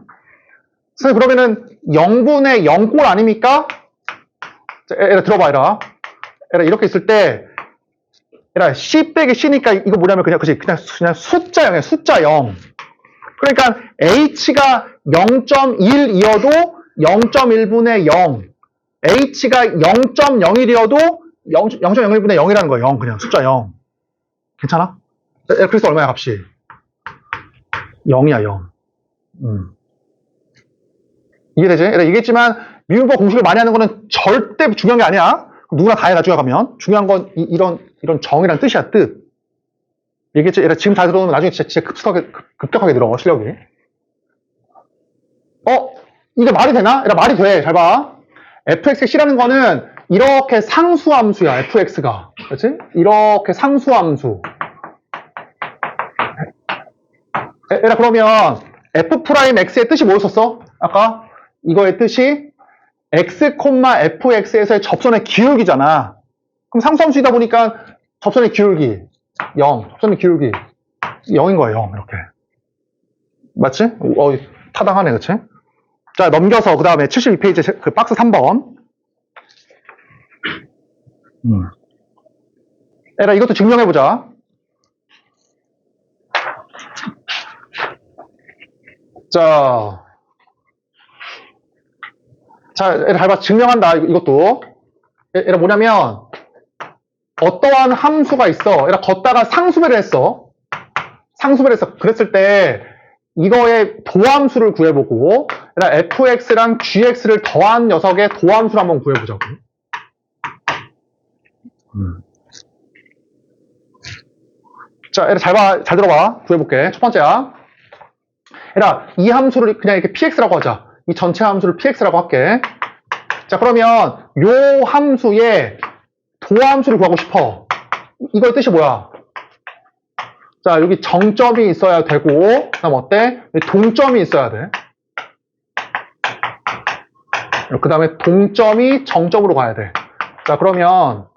선생님 그러면은 0분의 0꼴 아닙니까? 자, 얘들아 들어봐. 얘들아 이렇게 있을 때 얘들아 c 빼기 c니까 이거 뭐냐면 그냥 숫자 0이야. 숫자 0. 그러니까 h가 0.1이어도 0.1분의 0. h가 0.01이어도 0.01분의 0이라는 거야. 0 그냥 숫자 0. 괜찮아? 그래서 얼마야 값이? 0이야 0. 이해되지? 얘기했지만 미분법 공식을 많이 하는 거는 절대 중요한 게 아니야. 누구나 다 해 나중에 가면. 중요한 건 이런 정이란 뜻이야. 뜻. 얘기했지? 지금 잘 들어오면 나중에 진짜 급격하게 늘어 실력이. 이게 말이 되나? 말이 돼. 잘 봐. fx의 c라는 거는 이렇게 상수함수야. fx가. 그렇지? 이렇게 상수함수. 그러면 f'x의 뜻이 뭐였었어? 아까 이거의 뜻이 x, fx에서의 접선의 기울기잖아. 그럼 상수함수이다 보니까 접선의 기울기 0, 접선의 기울기 0인 거예요. 0 이렇게. 맞지? 타당하네, 그치? 자, 넘겨서 그 다음에 72페이지 그 박스 3번. 이것도 증명해보자. 자, 잘 봐. 증명한다. 이것도. 뭐냐면, 어떠한 함수가 있어. 걷다가 상수배를 했어. 그랬을 때, 이거의 도함수를 구해보고, fx랑 gx를 더한 녀석의 도함수를 한번 구해보자고. 자, 잘 들어봐. 구해볼게. 첫 번째야. 이 함수를 그냥 이렇게 px라고 하자. 이 전체 함수를 px라고 할게. 자, 그러면 요 함수의 도함수를 구하고 싶어. 이거의 뜻이 뭐야? 자, 여기 정점이 있어야 되고, 그 다음 어때? 동점이 있어야 돼. 그 다음에 동점이 정점으로 가야 돼. 자, 그러면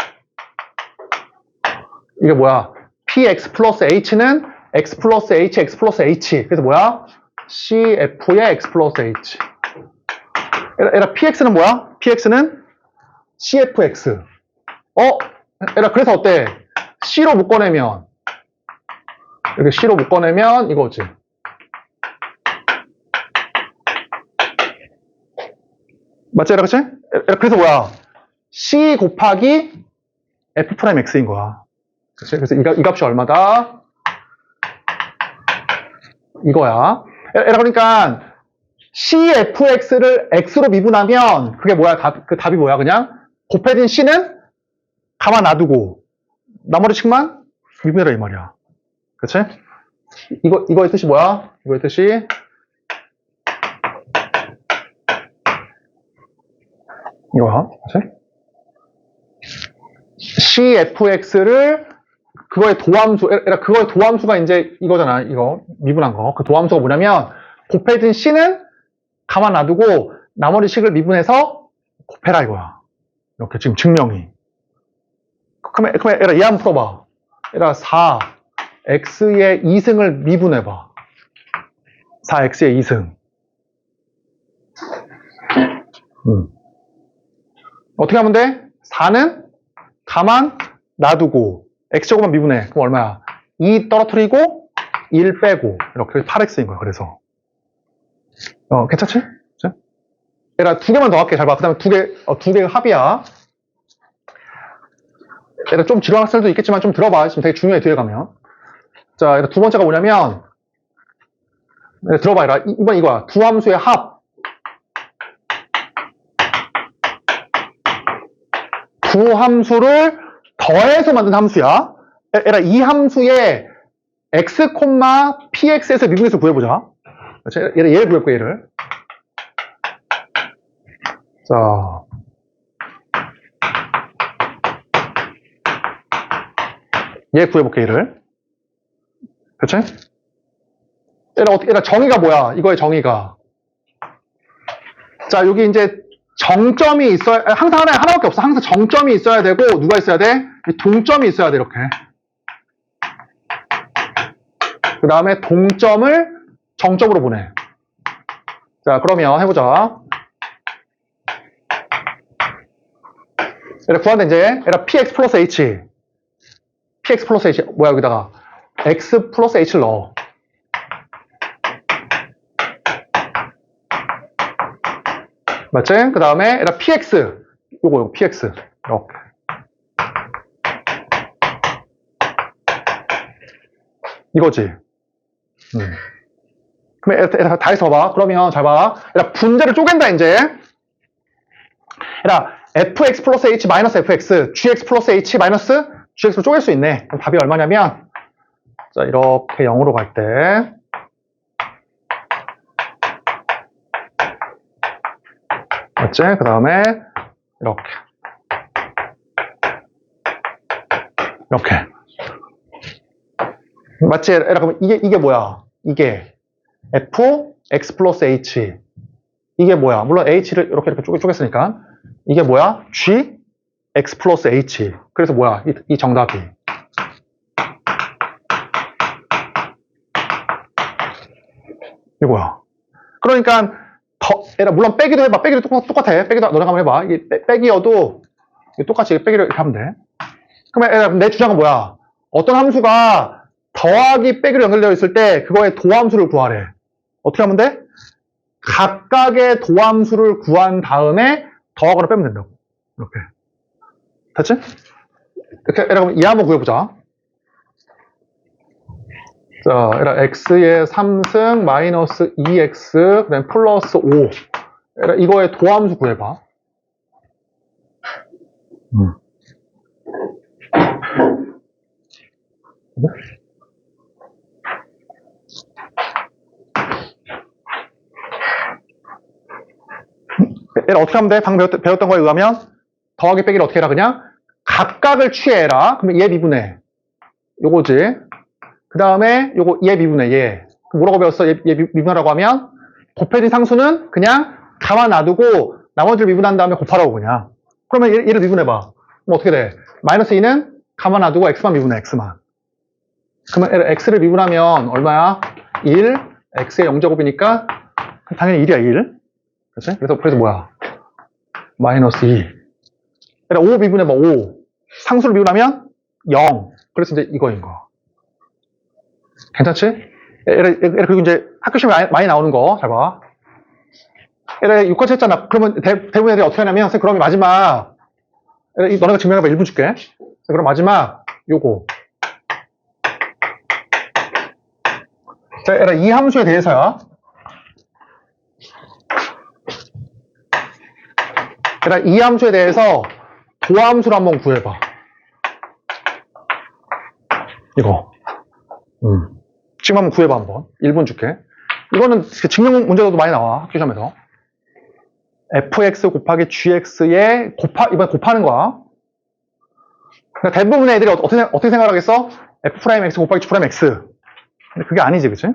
이게 뭐야? px 플러스 h는 x 플러스 h, x 플러스 h. 그래서 뭐야? cf의 x 플러스 h. px는 뭐야? px는 cfx. 그래서 어때? c로 묶어내면 이렇게 c로 묶어내면 이거지. 맞지? 그치? 그래서 뭐야? c 곱하기 f 프라임 x인 거야. 그치? 그래서 이 값이 얼마다? 이거야. 그러니까 CFX를 X로 미분하면 그게 뭐야? 그 답이 뭐야? 그냥 곱해진 C는 가만 놔두고 나머지 식만 미분해라 이 말이야. 그치? 이거의 뜻이 뭐야? 이거의 뜻이 이거야. 그치? CFX를 그거의 도함수가 이제 이거잖아. 이거 미분한 거. 그 도함수가 뭐냐면 곱해진 C는 가만 놔두고 나머지 식을 미분해서 곱해라 이거야. 이렇게 지금 증명이. 그러면 얘라 얘 한번 풀어봐. 얘라 4x의 2승을 미분해봐. 4x의 2승. 어떻게 하면 돼? 4는 가만 놔두고 x제곱만 미분해. 그럼 얼마야? 2 떨어뜨리고 1 빼고 이렇게 8x인 거야. 그래서 괜찮지? 얘라 두 개만 더 할게. 잘 봐. 그 다음에 두 개가 합이야. 얘라 좀 지루한 학생들도 있겠지만 좀 들어봐. 지금 되게 중요해. 뒤에 가면. 자, 얘라 두 번째가 뭐냐면 얘라 들어봐. 얘라 이번 이거야. 두 함수의 합. 두 함수를 더해서 만든 함수야. 얘라 이 함수의 x, px에서 미분해서 구해보자. 얘를 구해볼게. 얘를. 자, 얘 구해볼게. 얘를. 그치? 얘라 정의가 뭐야? 이거의 정의가. 자, 여기 이제 정점이 있어야, 항상 하나밖에 없어. 항상 정점이 있어야 되고, 누가 있어야 돼? 동점이 있어야 돼, 이렇게. 그 다음에 동점을 정점으로 보내. 자, 그러면 해보자. 얘를 구한다, 이제. 얘라 px 플러스 h. px 플러스 h. 뭐야, 여기다가. x 플러스 h를 넣어. 맞지? 그 다음에 얘라 px. 요거 px. 이렇게. 이거지. 그럼 얘라 다 해서 봐봐. 그러면 잘 봐. 얘라 분자를 쪼갠다, 이제. 얘라 fx 플러스 h 마이너스 fx, gx 플러스 h 마이너스 gx로 쪼갤 수 있네. 그럼 답이 얼마냐면, 자, 이렇게 0으로 갈 때, 맞지? 그 다음에, 이렇게. 이렇게. 맞지? 그럼 이게 뭐야? 이게 f, x 플러스 h. 이게 뭐야? 물론 h를 이렇게 쪼갰으니까. 이게 뭐야? g, x 플러스 h. 그래서 뭐야? 이 정답이. 이거야. 그러니까, 물론 빼기도 해봐. 빼기도 똑같아. 빼기도 너네가 한번 해봐. 이게 빼기여도 똑같이 빼기를 이렇게 하면 돼. 그러면 내 주장은 뭐야? 어떤 함수가 더하기 빼기로 연결되어 있을 때 그거의 도함수를 구하래. 어떻게 하면 돼? 각각의 도함수를 구한 다음에 더하거나 빼면 된다고. 이렇게. 됐지? 이렇게, 그럼 얘 한번 구해보자. 자, x의 3승 마이너스 2x, 그 다음에 플러스 5. 이거의 도함수 구해봐. 얘를 어떻게 하면 돼? 방금 배웠던 거에 의하면 더하기 빼기를 어떻게 해라? 그냥 각각을 취해라. 그러면 얘 미분해. 요거지. 그 다음에 요거 얘 미분해. 얘. 뭐라고 배웠어? 얘 미분하라고 하면 곱해진 상수는 그냥 가만 놔두고 나머지를 미분한 다음에 곱하라고 그냥. 그러면 얘를 미분해봐. 그럼 어떻게 돼? 마이너스 2는 가만 놔두고 x만 미분해. x만. 그러면 x를 미분하면 얼마야? 1. x의 0제곱이니까 당연히 1이야. 1. 그치? 그래서 뭐야? 마이너스 2. 5 미분해봐. 5. 상수를 미분하면 0. 그래서 이제 이거인 거. 괜찮지? 그리고 이제 학교 시험에 많이 나오는 거. 잘 봐. 얘네 6과체 했잖아. 그러면 대부분 애들이 어떻게 하냐면, 그럼 마지막, 너네가 증명해봐. 1분 줄게. 그럼 마지막, 요거. 자, 얘들아, 이 함수에 대해서야. 얘들아, 이 함수에 대해서 도함수를 한번 구해봐. 이거. 지금 한번 구해봐, 한번. 1분 줄게. 이거는 증명 문제도 많이 나와, 학교 시험에서. fx 곱하기 gx에 이번에 곱하는 거야. 그러니까 대부분의 애들이 어떻게 생각하겠어? f'x 곱하기 g'x. 근데 그게 아니지, 그치?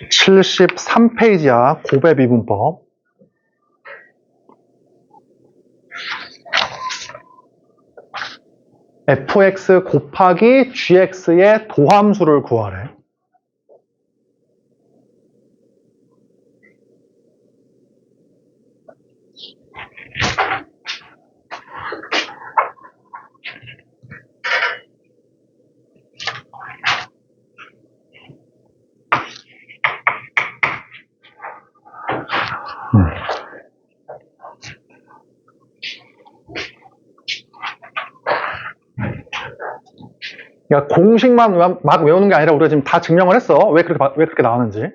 73페이지야. 고배 미분법. fx 곱하기 gx의 도함수를 구하래. 그러니까 공식만 막 외우는 게 아니라 우리가 지금 다 증명을 했어. 왜 그렇게 나왔는지.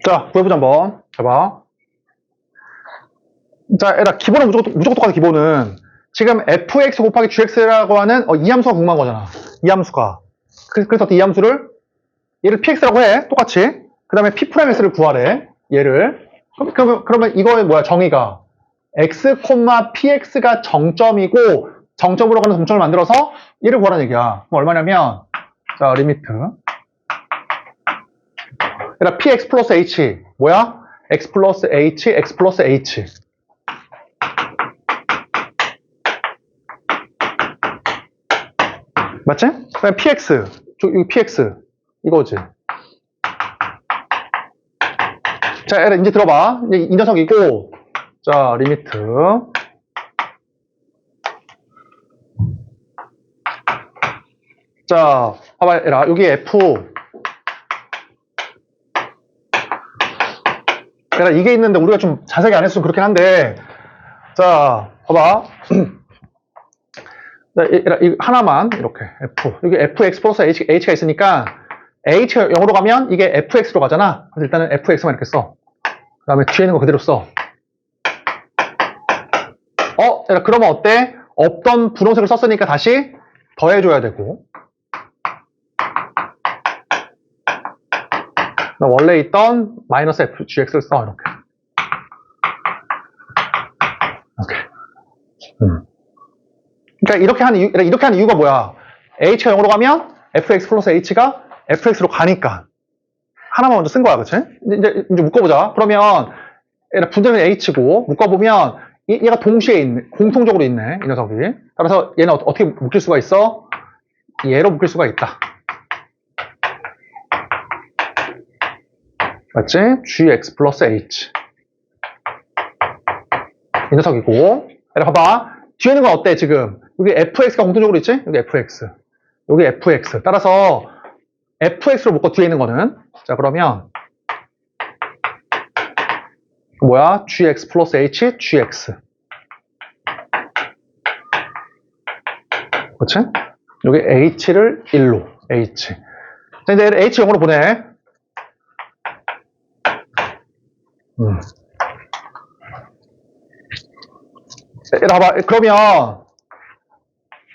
자, 구해보자 한번. 해봐. 자, 얘들아, 기본은 무조건 똑같아, 기본은. 지금 fx 곱하기 gx라고 하는 이 함수가 궁금한 거잖아. 이 함수가. 그래서 이 함수를 얘를 px라고 해. 똑같이. 그 다음에 p's를 구하래. 얘를. 그러면 이거의 뭐야, 정의가. x, px가 정점이고 정점으로 가는 점점을 만들어서 얘를 구하라는 얘기야. 그럼 얼마냐면 자, 리미트. 얘들아, px 플러스 h. 뭐야? x 플러스 h, x 플러스 h. 맞지? 그다음 px. 여기 px. 이거지. 자, 얘들아, 이제 들어봐. 이 녀석이고. 자, 리미트. 자, 봐봐, 얘들아. 여기 f. 얘들아, 이게 있는데 우리가 좀 자세히 안 했으면 그렇긴 한데. 자, 봐봐. 하나만 이렇게 f. 여기 fx 플러스 h가 있으니까 h가 0으로 가면 이게 fx로 가잖아. 그래서 일단은 fx만 이렇게 써. 그 다음에 뒤에 있는 거 그대로 써. 그러면 어때? 없던 분홍색을 썼으니까 다시 더해줘야 되고. 원래 있던 마이너스 fgx를 써. 이렇게. 그러니까 이렇게 하는 이유가 뭐야? h가 0으로 가면 fx 플러스 h가 fx로 가니까. 하나만 먼저 쓴 거야, 그치? 이제 묶어보자. 그러면 분자는 h고 묶어보면 얘가 동시에 있네. 공통적으로 있네, 이 녀석이. 따라서 얘는 어떻게 묶일 수가 있어? 얘로 묶일 수가 있다. 맞지? gx 플러스 h. 이 녀석이고. 봐봐. 뒤에 있는 건 어때, 지금? 여기 fx가 공통적으로 있지? 여기 fx. 여기 fx. 따라서 fx로 묶어, 뒤에 있는 거는. 자, 그러면 뭐야? gx 플러스 h, gx. 그치? 여기 h를 1로, h. 자, 이제 H 0으로 보내. 얘들아, 봐봐. 그러면,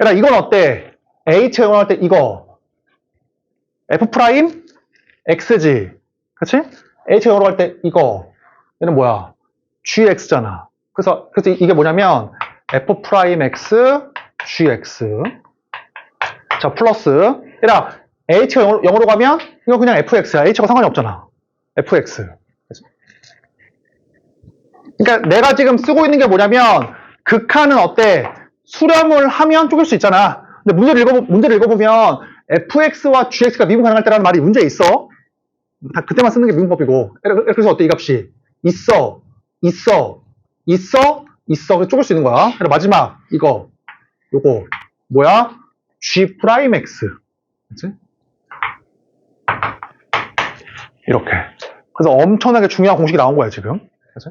얘들아, 이건 어때? H 0으로 할 때 이거. F 프라임 X지. 그치? H 0으로 할 때 이거. 얘는 뭐야? GX잖아. 그래서 이게 뭐냐면, F 프라임 X, GX. 자, 플러스. 얘들아, H가 0으로 가면, 이거 그냥 FX야. H가 상관이 없잖아. FX. 그러니까 내가 지금 쓰고 있는 게 뭐냐면, 극한은 어때? 수렴을 하면 쪼갤 수 있잖아. 근데 문제를 읽어보면, fx와 gx가 미분 가능할 때라는 말이 문제에 있어. 다 그때만 쓰는 게 미분법이고. 그래서 어때, 이 값이? 있어. 그래서 쪼갤 수 있는 거야. 그리고 마지막, 요거. 뭐야? g 프라임 x. 그치? 이렇게. 그래서 엄청나게 중요한 공식이 나온 거야, 지금. 그치?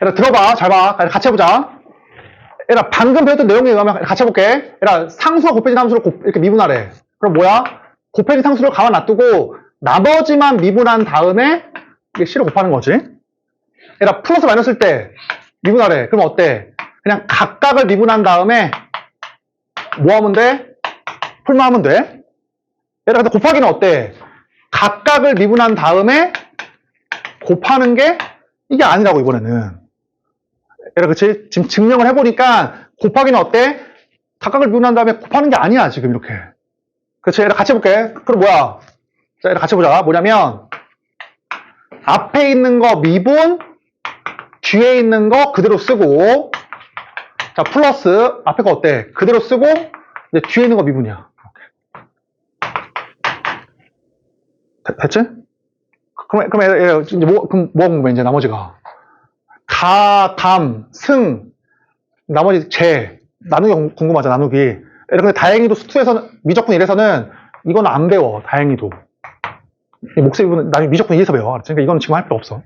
얘들아, 들어봐. 잘 봐. 같이 해보자. 얘들아, 방금 배웠던 내용에 의하면 같이 해볼게. 얘들아, 상수와 곱해진 함수를 이렇게 미분하래. 그럼 뭐야? 곱해진 상수를 가만 놔두고 나머지만 미분한 다음에 이게 C를 곱하는 거지. 얘들아, 플러스 마이너스일 때 미분하래. 그럼 어때? 그냥 각각을 미분한 다음에 뭐 하면 돼? 풀만 하면 돼. 얘들아, 근데 곱하기는 어때? 각각을 미분한 다음에 곱하는 게 이게 아니라고, 이번에는. 얘들아, 그치? 지금 증명을 해보니까 곱하기는 어때? 각각을 미분한 다음에 곱하는 게 아니야, 지금 이렇게. 그치? 얘들아, 같이 해볼게. 그럼 뭐야? 자, 얘들아, 같이 해보자. 뭐냐면, 앞에 있는 거 미분, 뒤에 있는 거 그대로 쓰고, 자, 플러스, 앞에 거 어때? 그대로 쓰고, 이제 뒤에 있는 거 미분이야. 됐지? 그럼 이제 뭐가 궁금해, 이제 나머지가. 가, 담, 승, 나머지 재, 나누기 궁금하죠, 나누기. 근데 다행히도 수투에서는, 미적분 1에서는 이건 안 배워, 다행히도. 이 목소리 부분 나중에 미적분 2에서 배워. 그러니까 이건 지금 할 필요 없어.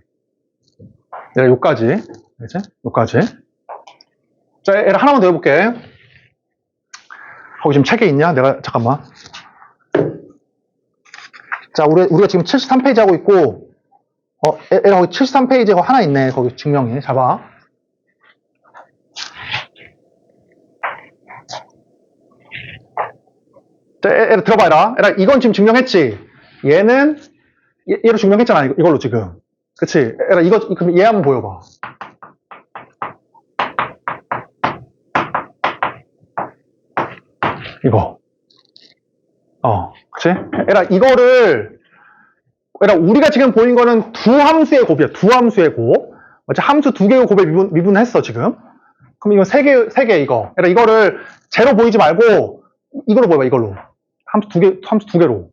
얘가 요까지. 알겠지? 요까지. 자, 얘를 하나만 더 해볼게. 거기 지금 책에 있냐? 내가, 잠깐만. 자, 우리가 지금 73페이지 하고 있고, 얘가 거기 73페이지에 하나 있네. 거기 증명이. 잘 봐. 자, 얘를 들어봐라. 얘라, 이건 지금 증명했지? 얘로 증명했잖아. 이걸로 지금. 그치? 얘라, 그럼 얘 한번 보여봐. 이거. 그치? 얘라, 우리가 지금 보인 거는 두 함수의 곱이야. 두 함수의 곱. 함수 두 개의 곱에 미분했어, 지금. 그럼 이건 세 개, 이거. 얘라, 이거를 제로 보이지 말고, 이걸로 보여봐, 이걸로. 함수 두 개로.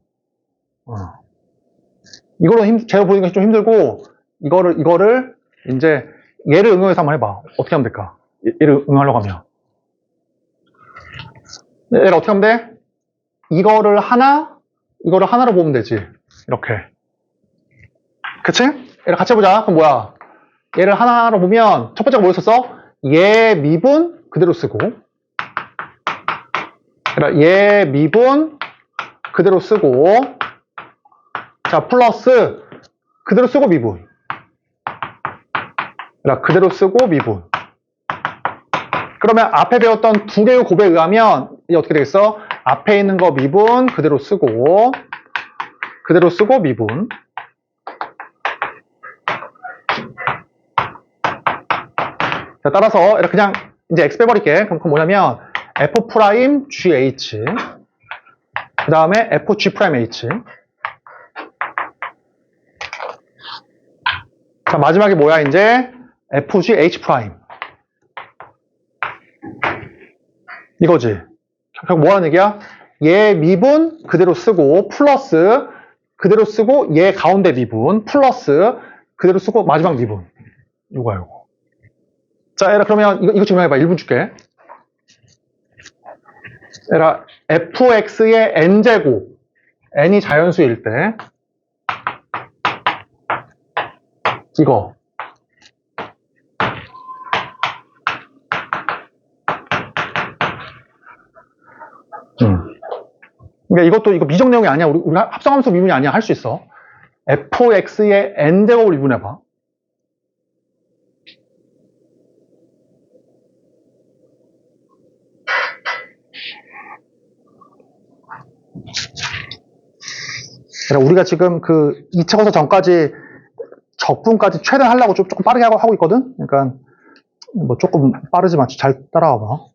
이걸로 제로 보이는 게 좀 힘들고, 이거를, 이제, 얘를 응용해서 한번 해봐. 어떻게 하면 될까? 얘를 응용하려고 하면. 얘를 어떻게 하면 돼? 이거를 하나로 보면 되지. 이렇게. 그치? 얘를 같이 해보자. 그럼 뭐야? 얘를 하나로 보면, 첫 번째가 뭐였었어? 얘 미분, 그대로 쓰고. 얘 미분, 그대로 쓰고. 자, 플러스, 그대로 쓰고 미분. 그대로 쓰고 미분. 그러면 앞에 배웠던 두 개의 곱에 의하면 이게 어떻게 되겠어? 앞에 있는 거 미분 그대로 쓰고 미분. 자, 따라서 이렇게 그냥 이제 x 빼버릴게. 그럼 뭐냐면 f 프라임 gh 그 다음에 f g 프라임 h. 자, 마지막에 뭐야 이제 f g h 프라임. 이거지. 결국 뭐하는 얘기야? 얘 미분 그대로 쓰고 플러스 그대로 쓰고 얘 가운데 미분 플러스 그대로 쓰고 마지막 미분. 요거야 요거. 자, 그러면 이거 증명해봐. 1분 줄게. 얘라 fx의 n제곱, n이 자연수일 때 이거 그러니까 이거 미적 내용이 아니야. 우리 합성함수 미분이 아니야. 할 수 있어. fx의 n제곱을 미분해봐. 우리가 지금 그 2차 검사 전까지 적분까지 최대한 하려고 조금 빠르게 하고 있거든? 그러니까 뭐 조금 빠르지만 잘 따라와 봐.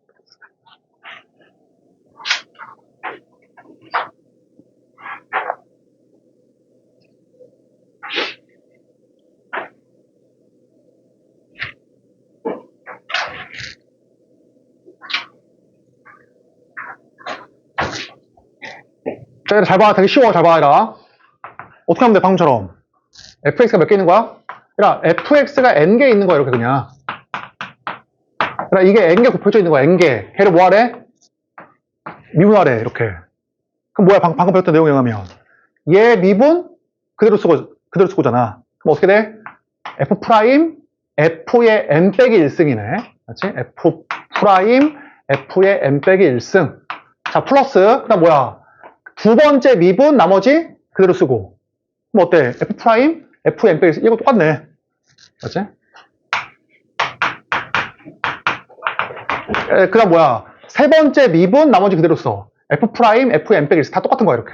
자, 잘 봐. 되게 쉬워. 잘 봐. 얘라. 어떻게 하면 돼? 방금처럼. fx가 몇 개 있는 거야? 얘라, fx가 n개 있는 거야. 이렇게 그냥. 얘라, 이게 n개 곱해져 있는 거야. n개. 걔를 뭐 하래? 미분하래. 이렇게. 그럼 뭐야? 방금 배웠던 내용에 의하면. 얘 미분 그대로 쓰고잖아. 그럼 어떻게 돼? f 프라임 f의 n 빼기 1승이네. 맞지? f 프라임 f의 n 빼기 1승. 자, 플러스. 그 다음 뭐야? 두 번째 미분 나머지 그대로 쓰고. 그럼 어때? f 프라임 f의 n 빼기 1승. 이거 똑같네. 맞지? 그 다음 뭐야? 세 번째 미분 나머지 그대로 써. f 프라임 f의 n 빼기 1승. 다 똑같은 거야, 이렇게.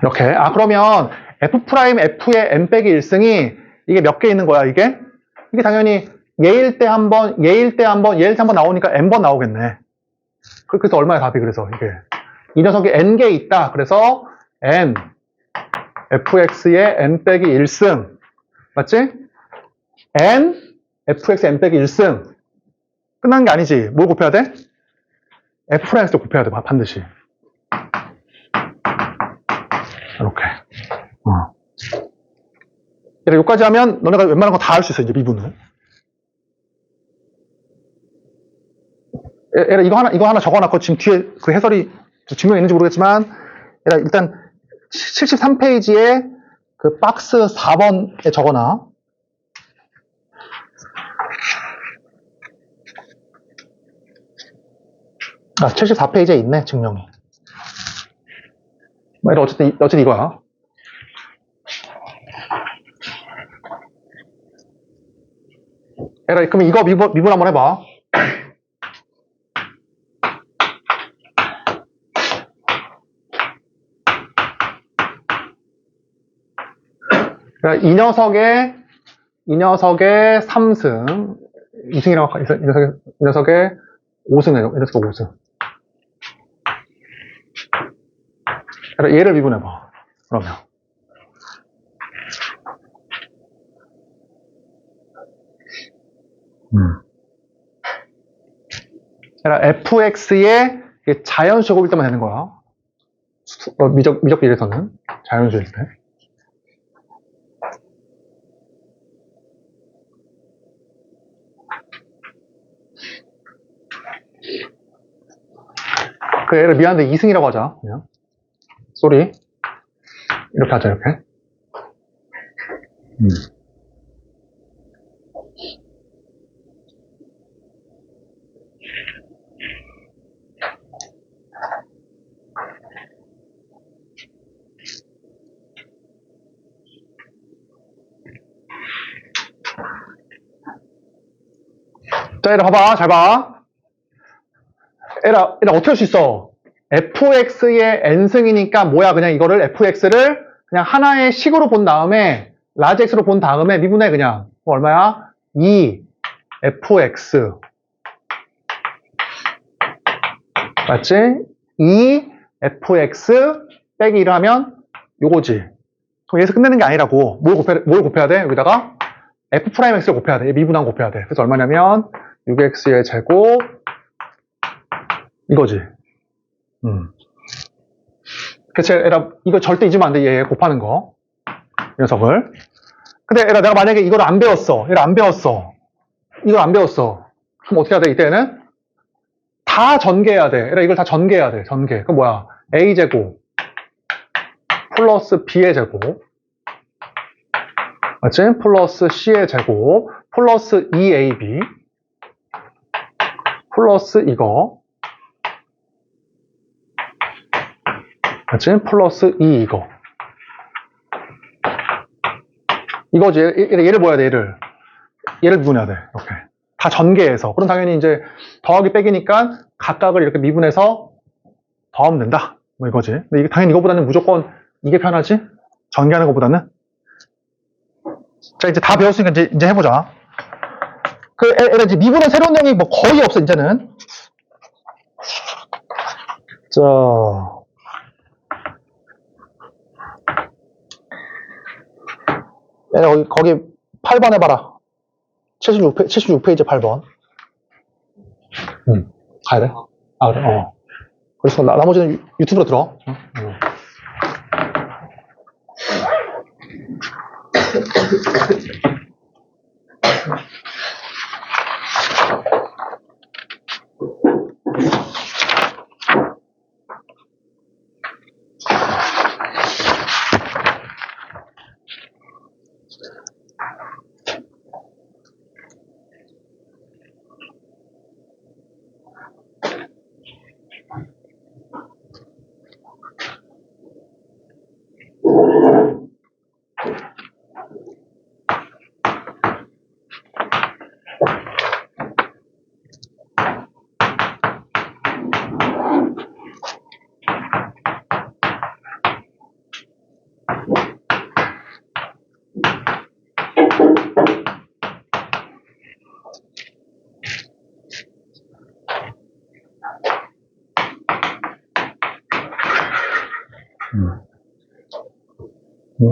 이렇게. 아, 그러면 f 프라임 f의 n 빼기 1승이 이게 몇 개 있는 거야, 이게? 이게 당연히 얘일 때 한 번, 얘일 때 한 번, 얘일 때 한 번 나오니까 n번 나오겠네. 그래서 얼마야, 답이? 그래서 이게. 이 녀석이 n개 있다. 그래서 n, fx의 n 빼기 1승. 맞지? n, fx의 n 빼기 1승. 끝난 게 아니지. 뭘 곱해야 돼? f 프라임에서 곱해야 돼, 반드시. 이렇게. 여기까지 하면 너네가 웬만한 거 다 할 수 있어, 이제 미분을. 이거 하나 적어놨고, 지금 뒤에 그 해설이 증명이 있는지 모르겠지만, 일단 73페이지에 그 박스 4번에 적어놔. 아, 74페이지에 있네, 증명이. 어쨌든 이거야. 그럼 이거 미분 한번 해봐. 이 녀석의 3승, 2승이라고 할까? 이 녀석의 5승이에요. 이 녀석의 5승. 얘를 미분해봐. 그러면. fx의 자연수일 때만 되는 거야. 미적 비례에서는. 자연수일 때. 그 얘를 미안한데 2승이라고 하자. 그냥. 쏘리. 이렇게 하자, 이렇게. 자, 얘를 봐봐. 잘 봐. 얘를 어떻게 할 수 있어? fx의 n승이니까 뭐야? 그냥 이거를 fx를 그냥 하나의 식으로 본 다음에 라지 x로 본 다음에 미분해 그냥. 얼마야? 2fx 맞지? 2fx 빼기 1 하면 요거지. 그럼 여기서 끝내는 게 아니라고. 뭘 곱해야 돼? 여기다가 f'x를 곱해야 돼. 미분한 곱해야 돼. 그래서 얼마냐면 6x의 제곱 이거지. 그치, 이거 절대 잊으면 안 돼. 얘 곱하는 거. 이 녀석을. 근데 내가 만약에 이걸 안 배웠어. 얘를 안 배웠어. 이걸 안 배웠어. 그럼 어떻게 해야 돼, 이때는? 다 전개해야 돼. 그러니까 이걸 다 전개해야 돼, 전개. 그럼 뭐야? a제곱 플러스 b의 제곱. 맞지? 플러스 c의 제곱. 플러스 2ab. 플러스 이거. 맞지? 플러스 2 이거. 이거지. 얘를 뭐 해야 돼, 얘를 미분해야 돼. 이렇게. 다 전개해서. 그럼 당연히 이제 더하기 빼기니까 각각을 이렇게 미분해서 더하면 된다. 뭐 이거지. 근데 이게 당연히 이거보다는 무조건 이게 편하지? 전개하는 것보다는. 자, 이제 다 배웠으니까 이제 해보자. 이제 미분의 새로운 내용이 뭐 거의 없어, 이제는. 자. 거기 8번 해봐라. 76페이지 8번. 가야 돼? 아, 그래? 그래서 나머지는 유튜브로 들어.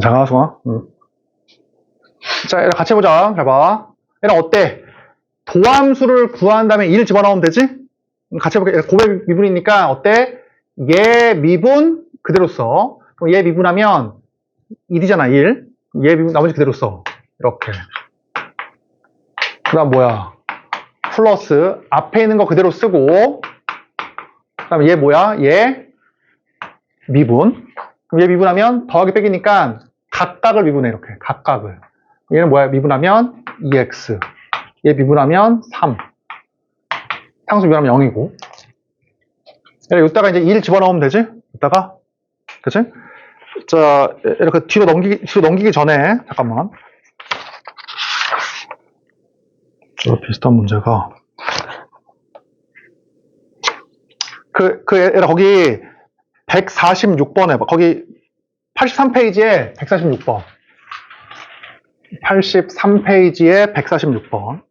잠깐만, 수아. 자, 같이 해보자. 잘 봐. 얘는 어때? 도함수를 구한 다음에 1 집어넣으면 되지? 같이 해볼게. 고백 미분이니까 어때? 얘 미분 그대로 써. 그럼 얘 미분하면 1이잖아, 1. 얘 미분 나머지 그대로 써. 이렇게. 그 다음 뭐야? 플러스 앞에 있는 거 그대로 쓰고 그 다음에 얘 뭐야? 얘 미분. 그럼 얘 미분하면 더하기 빼기니까 각각을 미분해, 이렇게. 각각을. 얘는 뭐야? 미분하면 2x. 얘 미분하면 3. 상수 미분하면 0이고. 이따가 이제 1 집어넣으면 되지? 이따가. 그치? 자, 이렇게 뒤로 넘기기 전에, 잠깐만. 저 비슷한 문제가. 얘들아, 거기 146번 해봐. 거기 83페이지에 146번. 83페이지에 146번.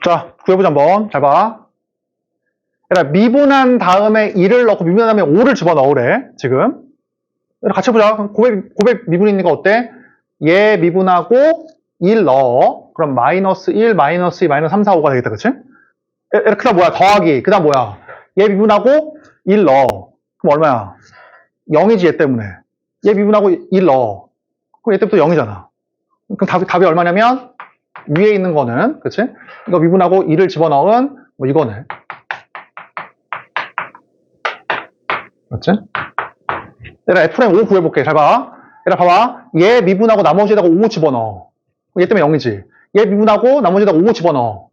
자, 구해보자 한번. 잘 봐. 얘들아, 미분한 다음에 1을 넣고 미분한 다음에 5를 집어넣으래, 지금. 얘들아, 같이 해보자. 고백 미분이니까 어때? 얘 미분하고 1 넣어. 그럼 마이너스 1, 마이너스 2, 마이너스 3, 4, 5가 되겠다, 그치? 얘들아, 그 다음 뭐야? 더하기. 그 다음 뭐야? 얘 미분하고 1 넣어. 그럼 얼마야? 0이지, 얘 때문에. 얘 미분하고 1 넣어. 그럼 얘 때부터 0이잖아. 그럼 답이 얼마냐면, 위에 있는 거는, 그치? 이거 미분하고 1을 집어넣은, 뭐 이거네. 맞지? 얘들아, F'랑 5 구해볼게. 잘 봐. 얘들아, 봐봐. 얘 미분하고 나머지에다가 5 집어넣어. 얘 때문에 0이지. 얘 미분하고 나머지에다가 5 집어넣어.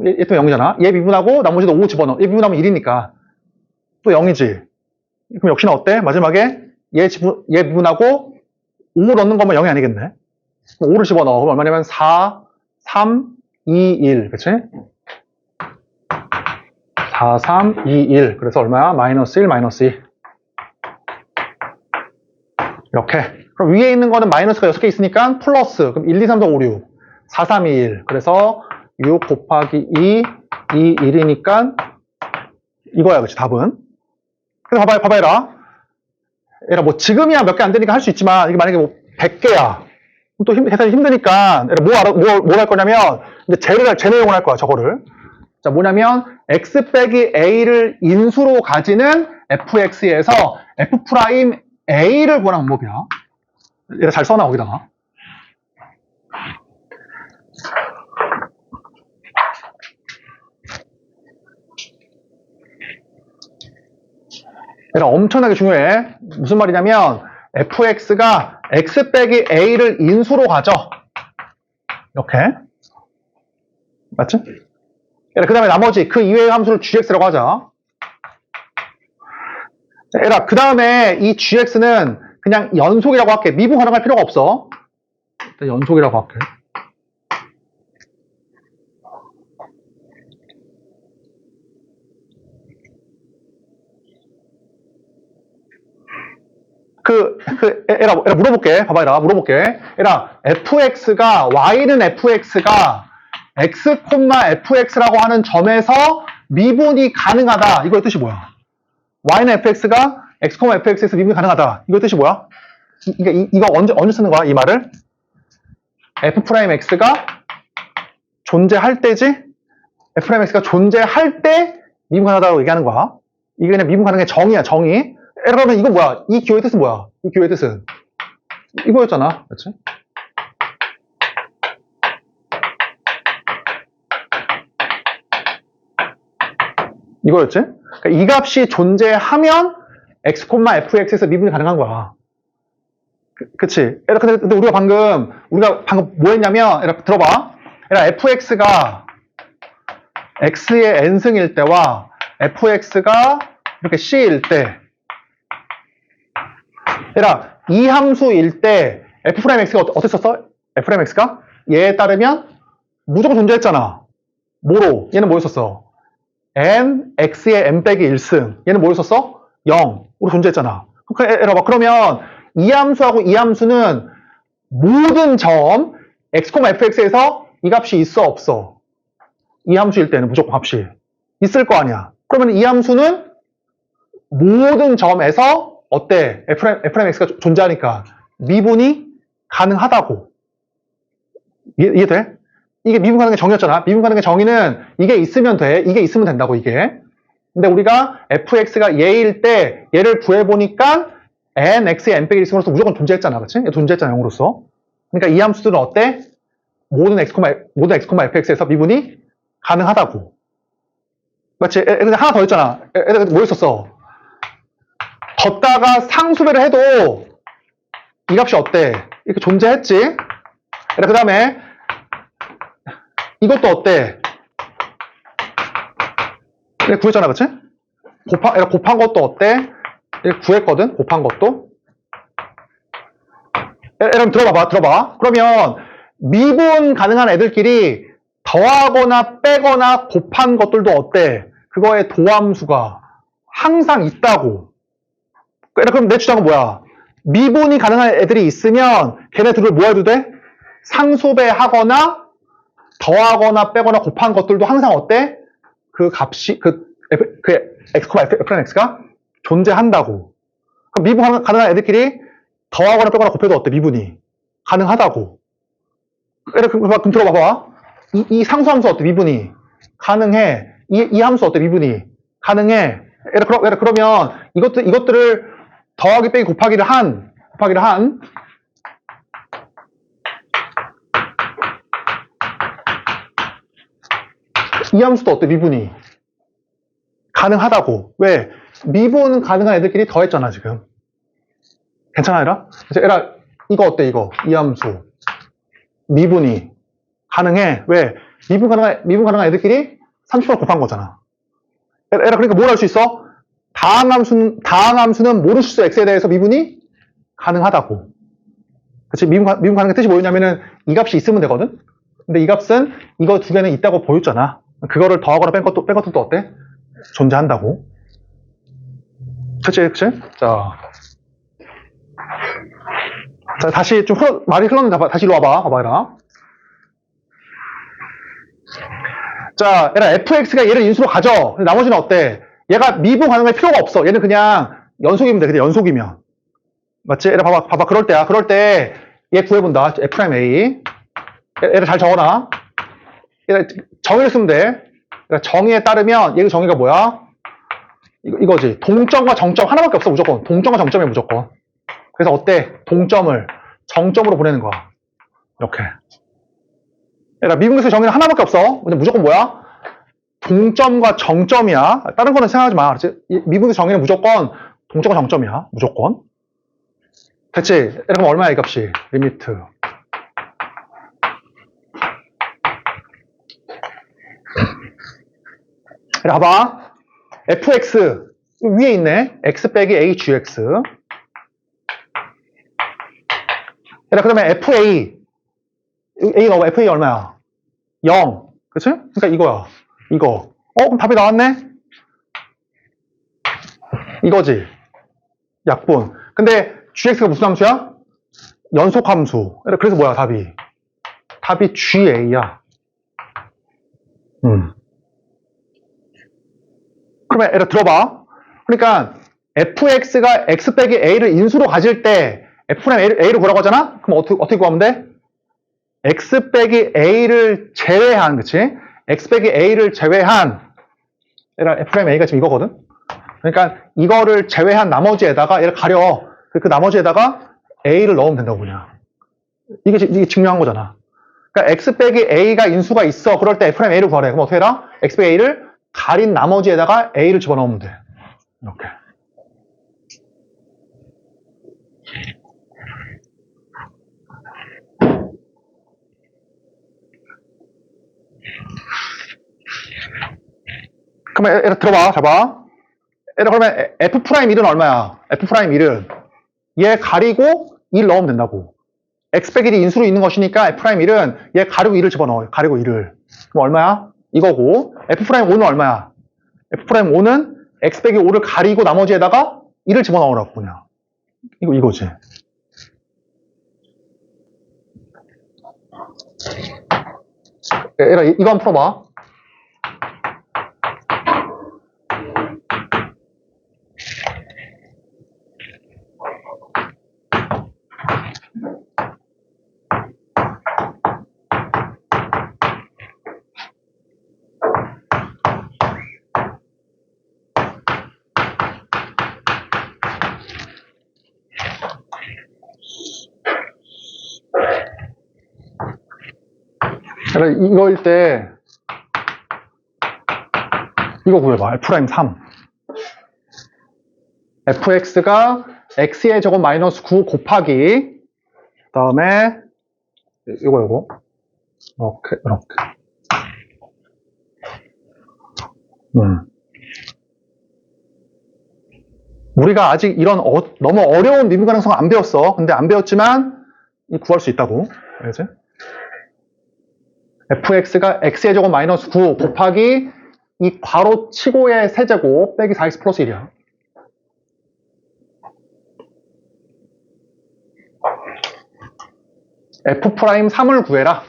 얘 때문에 0이잖아. 얘 미분하고 나머지에다 5 집어넣어. 얘 미분하면 1이니까. 또 0이지. 그럼 역시나 어때? 마지막에 얘 미분하고 5 넣는 거면 0이 아니겠네. 5를 집어넣어. 그럼 얼마냐면 4, 3, 2, 1. 그치? 4, 3, 2, 1. 그래서 얼마야? 마이너스 1, 마이너스 2. 이렇게. 그럼 위에 있는 거는 마이너스가 6개 있으니까 플러스. 그럼 1, 2, 3, 4, 5, 6. 4, 3, 2, 1. 그래서 6 곱하기 2, 2, 1이니까 이거야, 그치? 답은. 그래서 봐봐라. 얘라 뭐 지금이야 몇 개 안 되니까 할 수 있지만 이게 만약에 뭐 100개야. 또 계산이 힘드니까 뭘 할 거냐면 이제 제 내용을 할 거야, 저거를. 자, 뭐냐면 x 빼기 a를 인수로 가지는 fx에서 f 프라임 a를 구하는 방법이야. 얘가 잘 써놔, 거기다가. 얘가 엄청나게 중요해. 무슨 말이냐면 fx가 x 빼기 a를 인수로 가져. 이렇게. 맞지? 그 다음에 나머지 그 이외의 함수를 gx라고 하자. 얘들아, 그 다음에 이 gx는 그냥 연속이라고 할게. 미분 가능할 필요가 없어. 연속이라고 할게. 얘라 물어볼게. 봐봐, 얘라 물어볼게. 얘라, y는 fx가 x, fx라고 하는 점에서 미분이 가능하다. 이거의 뜻이 뭐야? y는 fx가 x, fx에서 미분이 가능하다. 이거의 뜻이 뭐야? 이거 언제 쓰는 거야? 이 말을? f'x가 존재할 때지? f'x가 존재할 때 미분 가능하다고 얘기하는 거야. 이게 그냥 미분 가능의 정의야, 정의. 그러면 이거 뭐야? 이 기호의 뜻은 뭐야? 이 기호의 뜻은 이거였잖아, 그렇지? 이거였지? 그러니까 이 값이 존재하면 x, fx에서 미분이 가능한 거야. 그치? 근데 우리가 방금 뭐 했냐면, 들어봐. fx가 x의 n승일 때와 fx가 이렇게 c일 때, 이 함수일 때 f'x가 어땠었어? f'x가 얘에 따르면 무조건 존재했잖아. 뭐로? 얘는 뭐였었어? n, x의 n 빼기 1승. 얘는 뭐였었어? 0으로 존재했잖아. 그러면 이 함수하고 이 함수는 모든 점 x, fx에서 이 값이 있어, 없어? 이 함수일 때는 무조건 값이 있을 거 아니야. 그러면 이 함수는 모든 점에서 어때? f'x가 존재하니까 미분이 가능하다고. 이해돼? 이게 미분 가능의 정의였잖아. 미분 가능의 정의는 이게 있으면 돼. 이게 있으면 된다고, 이게. 근데 우리가 fx가 얘일 때 얘를 구해보니까 n, x의 n 빼기 1승으로서 무조건 존재했잖아. 그치? 존재했잖아, 0으로서. 그러니까 이 함수들은 어때? 모든 x, fx에서 미분이 가능하다고. 맞지? 근데 하나 더 있잖아. 뭐 있었어? 덧다가 상수배를 해도 이 값이 어때? 이렇게 존재했지? 그 다음에 이것도 어때? 이렇게 구했잖아, 그치? 곱한 것도 어때? 이렇게 구했거든? 곱한 것도. 여러분 들어봐. 그러면 미분 가능한 애들끼리 더하거나 빼거나 곱한 것들도 어때? 그거의 도함수가 항상 있다고. 그럼 내 주장은 뭐야? 미분이 가능한 애들이 있으면 걔네 둘을 뭐 해도 돼? 상수배하거나 더하거나 빼거나 곱한 것들도 항상 어때? 그 값이, x, f'X가 존재한다고. 그럼 미분 가능한 애들끼리 더하거나 빼거나 곱해도 어때? 미분이. 가능하다고. 그럼 들어봐봐. 이 상수함수 어때? 미분이. 가능해. 이 함수 어때? 미분이. 가능해. 그러면 이것들을 더하기 빼기 곱하기를 한 이 함수도 어때? 미분이. 가능하다고. 왜? 미분 가능한 애들끼리 더했잖아, 지금. 괜찮아, 얘라? 그래서 얘라, 이거 어때, 이거? 이 함수. 미분이. 가능해. 왜? 미분 가능한 애들끼리 30번 곱한 거잖아. 얘라, 그러니까 뭘 할 수 있어? 다항함수는 모른 실수 x에 대해서 미분이 가능하다고. 그치? 미분 가능한 뜻이 뭐였냐면은 이 값이 있으면 되거든? 근데 이 값은 이거 두 개는 있다고 보였잖아. 그거를 더하거나 뺀 것도 또 어때? 존재한다고. 그치? 자, 다시 좀 말이 흘렀는데 다시 일로 와봐. 봐봐라. 자, 얘라 fx가 얘를 인수로 가져. 나머지는 어때? 얘가 미분 가능할 필요가 없어. 얘는 그냥 연속이면 돼. 근데 연속이면. 맞지? 얘라 봐봐. 그럴 때야. 그럴 때 얘 구해본다. f'A. 얘를 잘 적어놔. 얘를 정의를 쓰면 돼. 그러니까 정의에 따르면 얘의 정의가 뭐야? 이거지. 동점과 정점 하나밖에 없어. 무조건. 동점과 정점이야. 무조건. 그래서 어때? 동점을 정점으로 보내는 거야. 이렇게. 얘들아, 미분계수의 정의는 하나밖에 없어. 근데 무조건 뭐야? 동점과 정점이야. 다른 거는 생각하지 마. 미분계수 정의는 무조건 동점과 정점이야. 무조건. 됐지? 얘들아, 그럼 얼마야 이 값이? 리미트. 얘들아, 봐봐. fx 위에 있네. x 빼기 a gx. 얘들아, 그러면 fa A 넣어봐. FA 얼마야? 0. 그치? 그러니까 이거야. 이거. 그럼 답이 나왔네? 이거지. 약분. 근데 GX가 무슨 함수야? 연속함수. 그래서 뭐야, 답이? 답이 GA야. 그러면 얘를 들어봐. 그러니까 fx가 x 빼기 a를 인수로 가질 때 f'A를 구하라고 하잖아? 그럼 어떻게 구하면 돼? x 빼기 a를 제외한, 그치? x 빼기 a를 제외한, 얘랑 f'A가 지금 이거거든? 그러니까 이거를 제외한 나머지에다가 얘를 가려. 그 나머지에다가 a를 넣으면 된다고 그냥. 이게 중요한 거잖아. 그러니까 x 빼기 a가 인수가 있어. 그럴 때 f'A를 구하래. 그럼 어떻게 해라? x 빼기 a를 가린 나머지에다가 a를 집어넣으면 돼. 이렇게. 그러면 얘를 들어봐. 잡아. 얘를 그러면 f'1은 얼마야? f'1은 얘 가리고 1 넣으면 된다고. x 빼기 1이 인수로 있는 것이니까 f'1은 얘 가리고 1을 집어넣어. 가리고 1을. 그럼 얼마야? 이거고. f'5는 얼마야? f'5는 x 빼기 5를 가리고 나머지에다가 1을 집어넣으라고 그냥. 이거지. 얘들아, 이거 한번 풀어봐. 이거일 때 이거 구해봐. F'3 fx가 x의 제곱 마이너스 9 곱하기 그 다음에 이거 이렇게 우리가 아직 이런 너무 어려운 미분 가능성 안 배웠어. 근데 안 배웠지만 구할 수 있다고. 알겠지? fx가 x의 제곱 마이너스 9 곱하기 이 괄호 치고의 세제곱 빼기 4x 플러스 1이야. f'3을 구해라.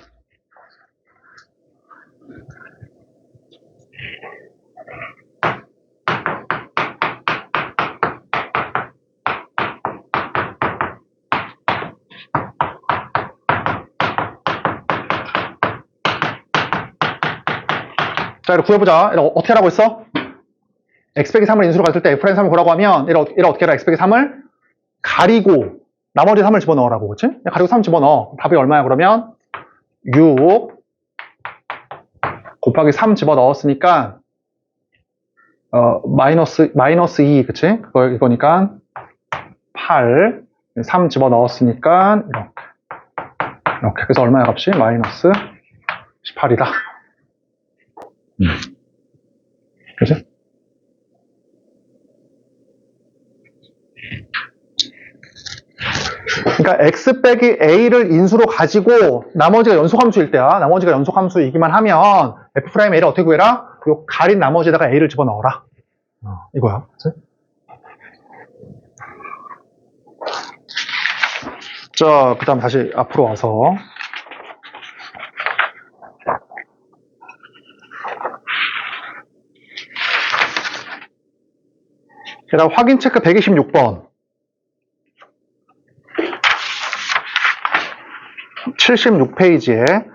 자, 이렇게 구해보자. 이렇게 어떻게 하라고 했어? x 빼기 3을 인수로 가질 때 f' 3을 구하라고 하면 이렇게 어떻게 해라? x 빼기 3을 가리고 나머지 3을 집어넣으라고, 그치? 가리고 3 집어넣어. 답이 얼마야, 그러면? 6 곱하기 3 집어넣었으니까 마이너스 2, 그치? 이거니까 8 3 집어넣었으니까 이렇게 그래서 얼마야 값이? 마이너스 18이다. 그치? 그러니까 x 빼기 a를 인수로 가지고 나머지가 연속함수일 때야. 나머지가 연속함수이기만 하면 f'a를 어떻게 구해라? 요 가린 나머지에다가 a를 집어넣어라. 이거야. 그치? 자, 그 다음 다시 앞으로 와서 그 다음 확인 체크 126번 76페이지에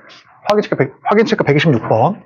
확인 체크 126번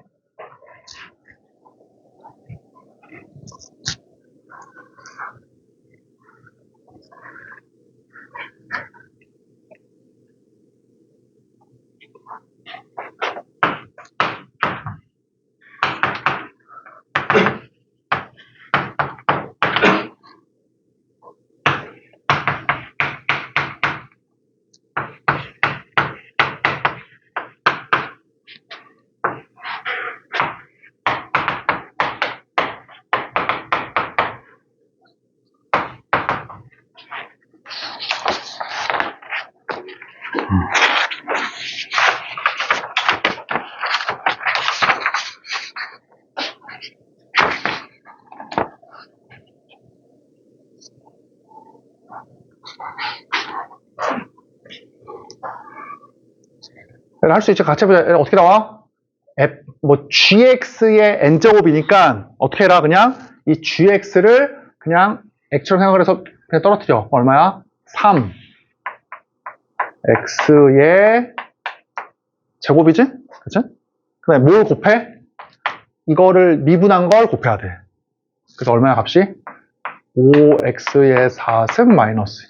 할 수 있지. 같이 해보자. 어떻게 나와? gx의 n제곱이니까 어떻게 해라? 그냥 이 gx를 그냥 x처럼 생각을 해서 그냥 떨어뜨려. 얼마야? 3 x의 제곱이지? 그치? 그 다음에 뭘 곱해? 이거를 미분한 걸 곱해야 돼. 그래서 얼마야 값이? 5x의 4승 마이너스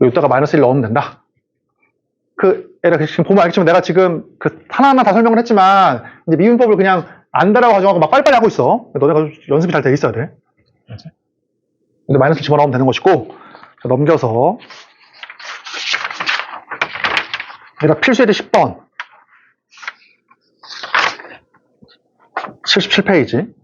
여기다가 마이너스 1 넣으면 된다. 지금 보면 알겠지만 내가 지금 하나하나 다 설명을 했지만 이제 미분법을 그냥 안다라고 가정하고 막 빨리빨리 하고 있어. 너네가 연습이 잘 돼 있어야 돼. 근데 마이너스 집어넣으면 되는 것이고, 자, 넘겨서 얘가 필수예제 10번 77페이지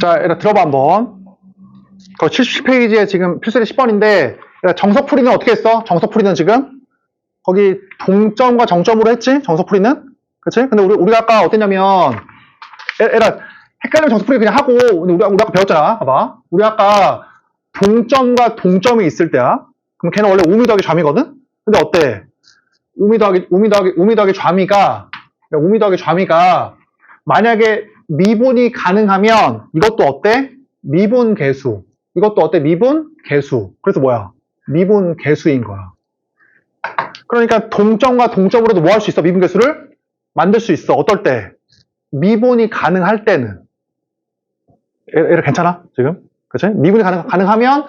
자, 얘들아 들어봐 한번. 77페이지에 지금 필수예제 10번인데 정석풀이는 어떻게 했어? 정석풀이는 지금 거기 동점과 정점으로 했지? 정석풀이는? 그치? 근데 우리가 아까 어땠냐면, 에라, 헷갈리면 정석풀이 그냥 하고, 우리 아까 배웠잖아. 봐봐. 우리 아까 동점과 동점이 있을 때야. 그럼 걔는 원래 우미 더하기 좌미거든? 근데 어때? 우미 더하기 좌미가, 만약에 미분이 가능하면, 이것도 어때? 미분 개수. 이것도 어때? 미분 개수. 그래서 뭐야? 미분 개수인 거야. 그러니까 동점과 동점으로도 뭐 할 수 있어? 미분 개수를 만들 수 있어. 어떨 때? 미분이 가능할 때는. 얘를 괜찮아? 지금? 그치? 미분이 가능하면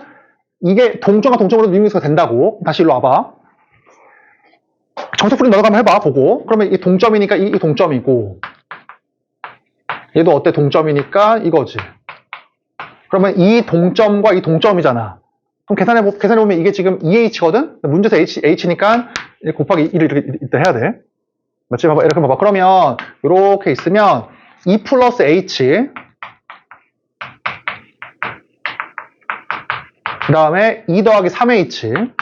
이게 동점과 동점으로도 미분 개수가 된다고. 다시 일로 와봐. 정석풀이 너가 한번 해봐. 보고. 그러면 이 동점이니까 이 동점이고, 얘도 어때? 동점이니까 이거지. 그러면 이 동점과 이 동점이잖아. 그럼 계산해보면 이게 지금 2h거든? 문제에서 h니까 곱하기 1을 이렇게 해야 돼. 맞지? 봐봐. 이렇게 봐봐. 그러면 이렇게 있으면 2 플러스 h, 그 다음에 2 더하기 3h,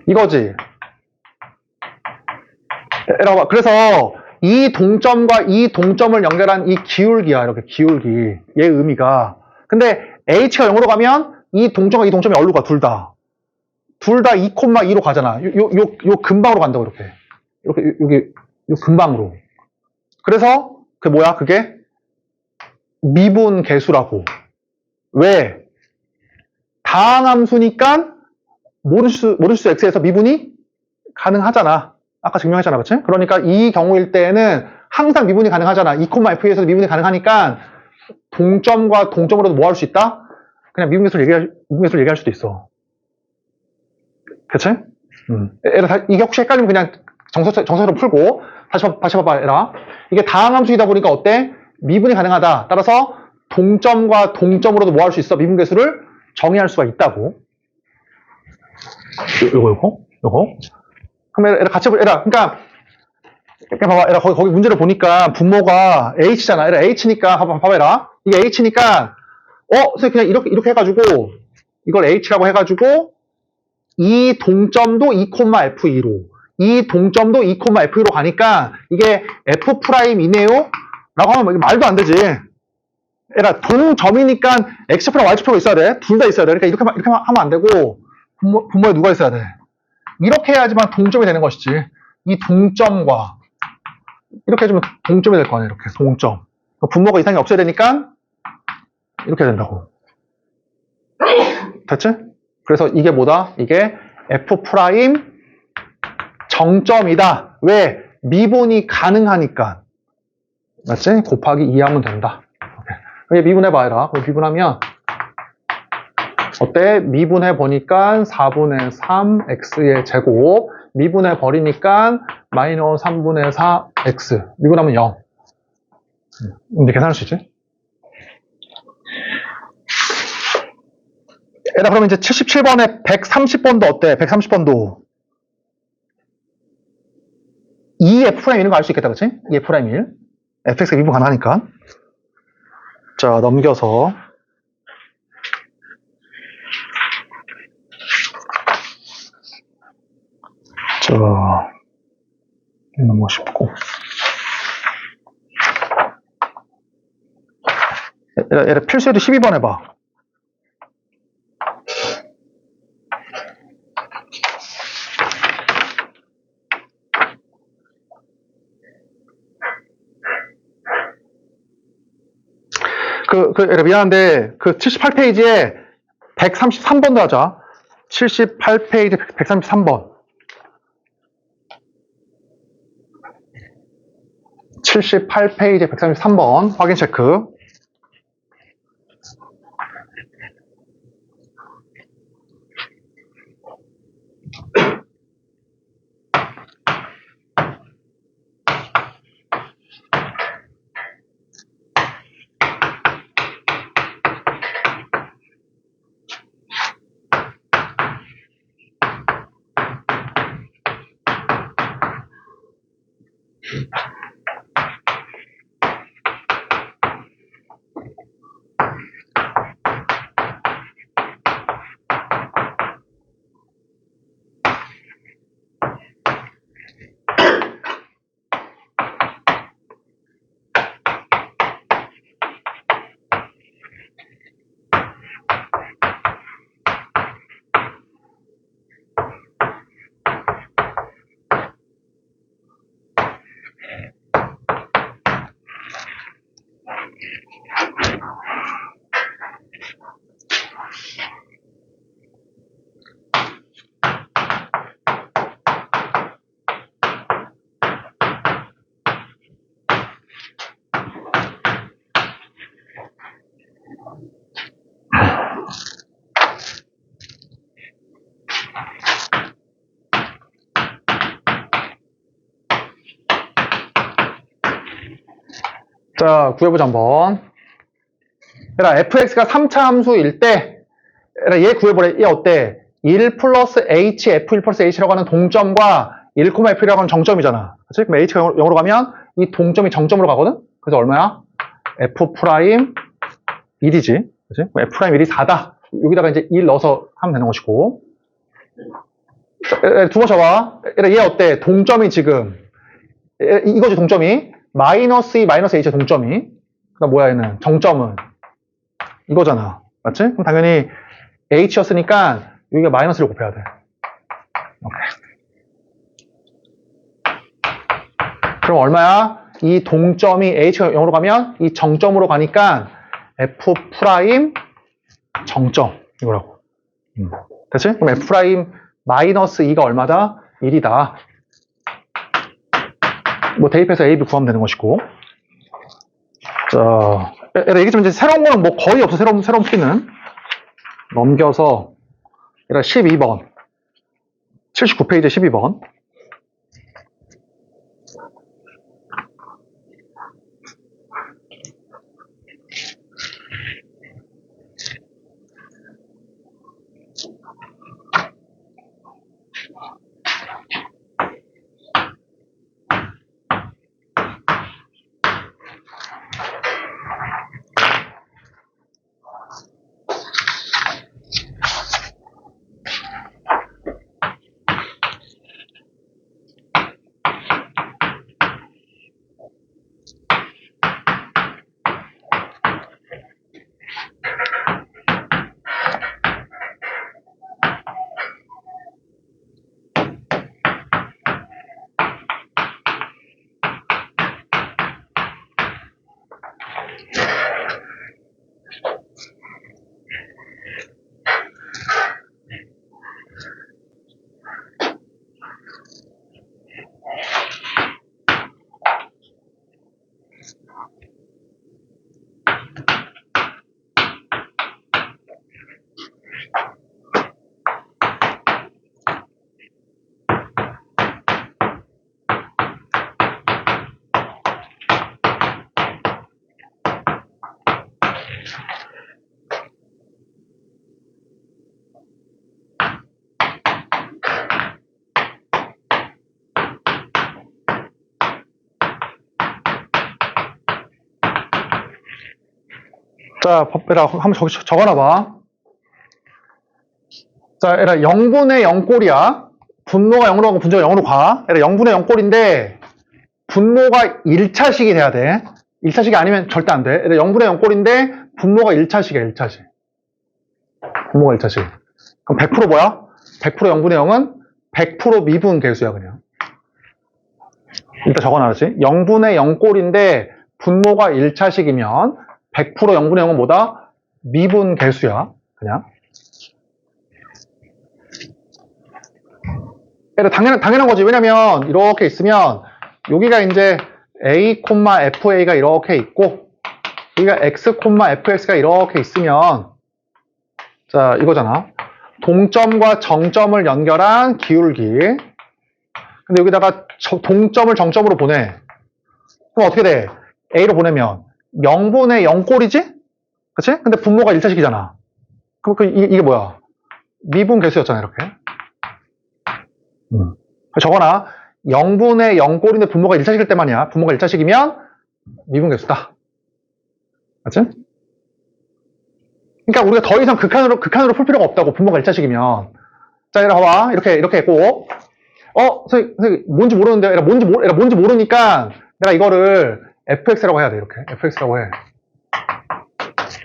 이거지. 그래서 이 동점과 이 동점을 연결한 이 기울기야. 이렇게 기울기. 얘 의미가. 근데 h가 0으로 가면 이 동점과 이 동점이 어디로 가? 둘 다 2,2로 가잖아. 요 근방으로 간다고, 이렇게. 여기, 요 근방으로. 그래서, 그게 미분 개수라고. 왜? 다항함수니까 모르슈스 x에서 미분이 가능하잖아. 아까 증명했잖아, 그치? 그러니까 이 경우일 때는 항상 미분이 가능하잖아. 2,f에서 미분이 가능하니까 동점과 동점으로도 뭐 할 수 있다? 그냥 미분 개수를 얘기할 수도 있어. 그치? 이게 혹시 헷갈리면 그냥 정석으로 풀고, 다시 봐봐, 얘라. 이게 다항함수이다 보니까 어때? 미분이 가능하다. 따라서 동점과 동점으로도 뭐 할 수 있어? 미분 개수를 정의할 수가 있다고. 요거. 그럼 얘라 같이 얘라. 그러니까 봐봐, 얘라 거기 문제를 보니까 분모가 h잖아. 얘라 h니까 봐봐, 얘라. 이게 h니까 그냥 이렇게 해가지고 이걸 h라고 해가지고 이 동점도 2,f2로, 이 동점도 2,f2로 가니까 이게 f'이네요? 라고 하면 말도 안 되지. 얘라 동점이니까 x표랑 y표가 있어야 돼. 둘 다 있어야 돼. 그러니까 이렇게 하면 안 되고 분모에 누가 있어야 돼? 이렇게 해야지만 동점이 되는 것이지. 이 동점과 이렇게 해주면 동점이 될 거 아니야. 이렇게 동점. 분모가 이상이 없어야 되니까 이렇게 된다고. 됐지? 그래서 이게 뭐다? 이게 f' 정점이다. 왜? 미분이 가능하니까. 맞지? 곱하기 2 하면 된다. 오케이. 미분해봐, 얘라. 미분하면 어때? 미분해보니까 4분의 3 x의 제곱, 미분해버리니까 마이너스 3분의 4 x, 미분하면 0. 이제 계산할 수 있지? 얘들아, 그러면 이제 77번에 130번도 어때? 130번도 2f' 이런 거 알 수 있겠다, 그치? 2f'1 fx가 미분 가능하니까. 자, 넘겨서 자, 너무 쉽고. 얘들아, 필수에도 12번 해봐. 미안한데, 78페이지에 133번도 하자. 78페이지 133번. 78페이지 133번. 확인 체크. 자, 구해보자, 한번. 얘들아, fx가 3차 함수일 때, 얘들아, 얘 구해보래. 얘 어때? 1 플러스 h, f1 플러스 h라고 하는 동점과 1, f라고 하는 정점이잖아. 그치? 그럼 h가 0으로 가면 이 동점이 정점으로 가거든? 그래서 얼마야? f 프라임 1이지. 그치? f 프라임 1이 4다. 여기다가 이제 1 넣어서 하면 되는 것이고. 두 번 쳐봐. 얘 어때? 동점이 지금. 이거지, 동점이. 마이너스 2, 마이너스 h의 동점이. 그 다음 뭐야, 얘는? 정점은. 이거잖아. 맞지? 그럼 당연히 h였으니까 여기가 마이너스를 곱해야 돼. 오케이. 그럼 얼마야? 이 동점이 h가 0으로 가면 이 정점으로 가니까 f 프라임 정점 이거라고. 됐지? 그럼 f 프라임 마이너스 2가 얼마다? 1이다. 뭐 대입해서 a, b 구하면 되는 것이고. 자, 얘기했지만 이제 새로운 거는 뭐 거의 없어. 새로운 풀이는 넘겨서 12번 79페이지 12번. 자, 얘들아, 한번 저기 적어놔봐. 자, 얘들아, 0분의 0꼴이야. 분모가 0으로 가고 분자가 0으로 가. 얘들아, 0분의 0꼴인데, 분모가 1차식이 돼야 돼. 1차식이 아니면 절대 안 돼. 얘들아, 0분의 0꼴인데, 분모가 1차식이야, 1차식. 분모가 1차식. 그럼 100% 뭐야? 100% 0분의 0은 100% 미분 계수야, 그냥. 일단 적어놔야지. 0분의 0꼴인데, 분모가 1차식이면, 100% 0분의 0은 뭐다? 미분 계수야. 그냥. 당연한 거지. 왜냐면, 이렇게 있으면, 여기가 이제 a, fa가 이렇게 있고, 여기가 x, fx가 이렇게 있으면, 자, 이거잖아. 동점과 정점을 연결한 기울기. 근데 여기다가 동점을 정점으로 보내. 그럼 어떻게 돼? a로 보내면, 0분의 0꼴이지? 그치? 근데 분모가 1차식이잖아. 그럼 이게 뭐야? 미분 계수였잖아, 이렇게. 적어놔. 0분의 0꼴인데 분모가 1차식일 때만이야. 분모가 1차식이면 미분 계수다. 맞지? 그러니까 우리가 더 이상 극한으로 풀 필요가 없다고, 분모가 1차식이면. 자, 얘들아, 봐봐. 이렇게 했고. 선생님, 뭔지 모르는데, 얘들아, 뭔지 모르니까 내가 이거를 fx라고 해야 돼, 이렇게. fx라고 해.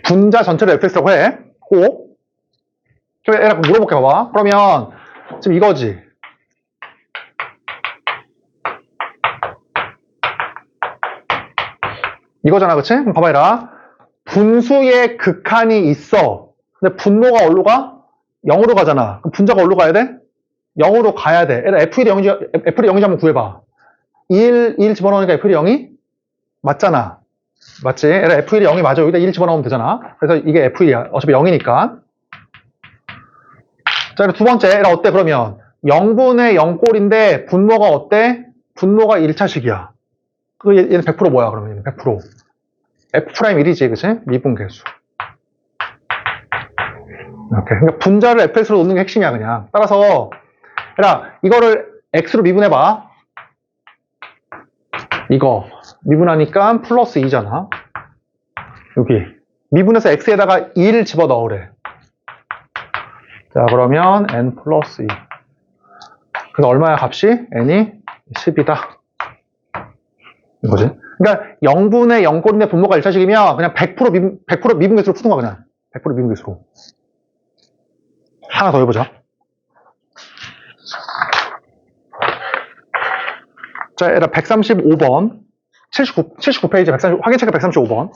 분자 전체를 fx라고 해. 꼭. 그럼 얘들아, 물어볼게, 봐봐. 그러면, 지금 이거지. 이거잖아, 그치? 그럼 봐봐, 얘들아. 분수의 극한이 있어. 근데 분모가 어디로 가? 0으로 가잖아. 그럼 분자가 어디로 가야 돼? 0으로 가야 돼. 얘들아, F1이 0인지 한번 구해봐. 1 집어넣으니까 F1이 0이? 맞잖아. 맞지? 얘들아, F1이 0이 맞아. 여기다 1 집어넣으면 되잖아. 그래서 이게 F1이야. 어차피 0이니까. 자, 두 번째. 얘들아, 어때, 그러면? 0분의 0꼴인데, 분모가 어때? 분모가 1차식이야. 얘는 100% 뭐야, 그러면? 얘는 100%. F'1이지, 그치? 미분계수. 이렇게. 그러니까 분자를 fx로 놓는 게 핵심이야, 그냥. 따라서, 얘들아, 이거를 x로 미분해봐. 이거. 미분하니까 플러스 2잖아. 여기. 미분해서 x에다가 2를 집어넣으래. 자, 그러면 n 플러스 2. 그래서 얼마야, 값이? n이 10이다. 이거지. 그러니까 0분의 0꼴인데 분모가 1차식이면 그냥 100% 미분계수로 푸는 거야, 그냥. 100% 미분계수로. 하나 더 해보자. 자, 얘들아, 135번. 79페이지 확인체크 135번.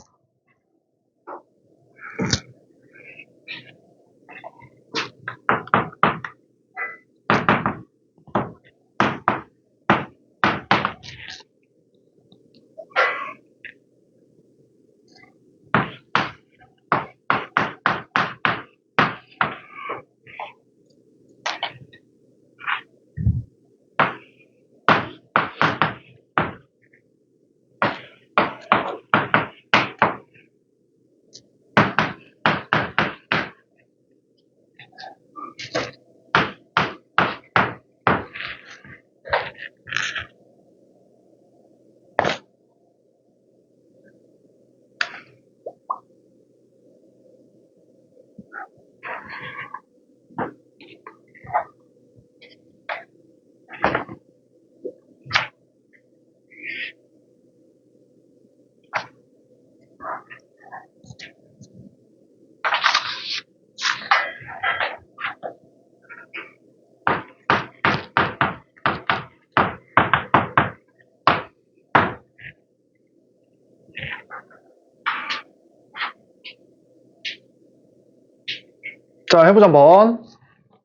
자, 해보자, 한번.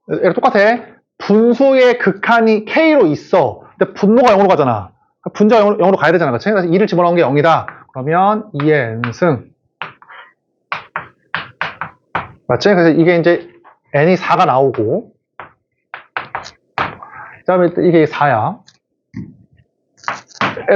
얘랑 똑같아. 분수의 극한이 K로 있어. 근데 분모가 0으로 가잖아. 분자가 0으로 가야 되잖아. 그치? 그래서 2를 집어넣은 게 0이다. 그러면 2의 n승. 맞지? 그래서 이게 이제 n이 4가 나오고. 그 다음에 이게 4야.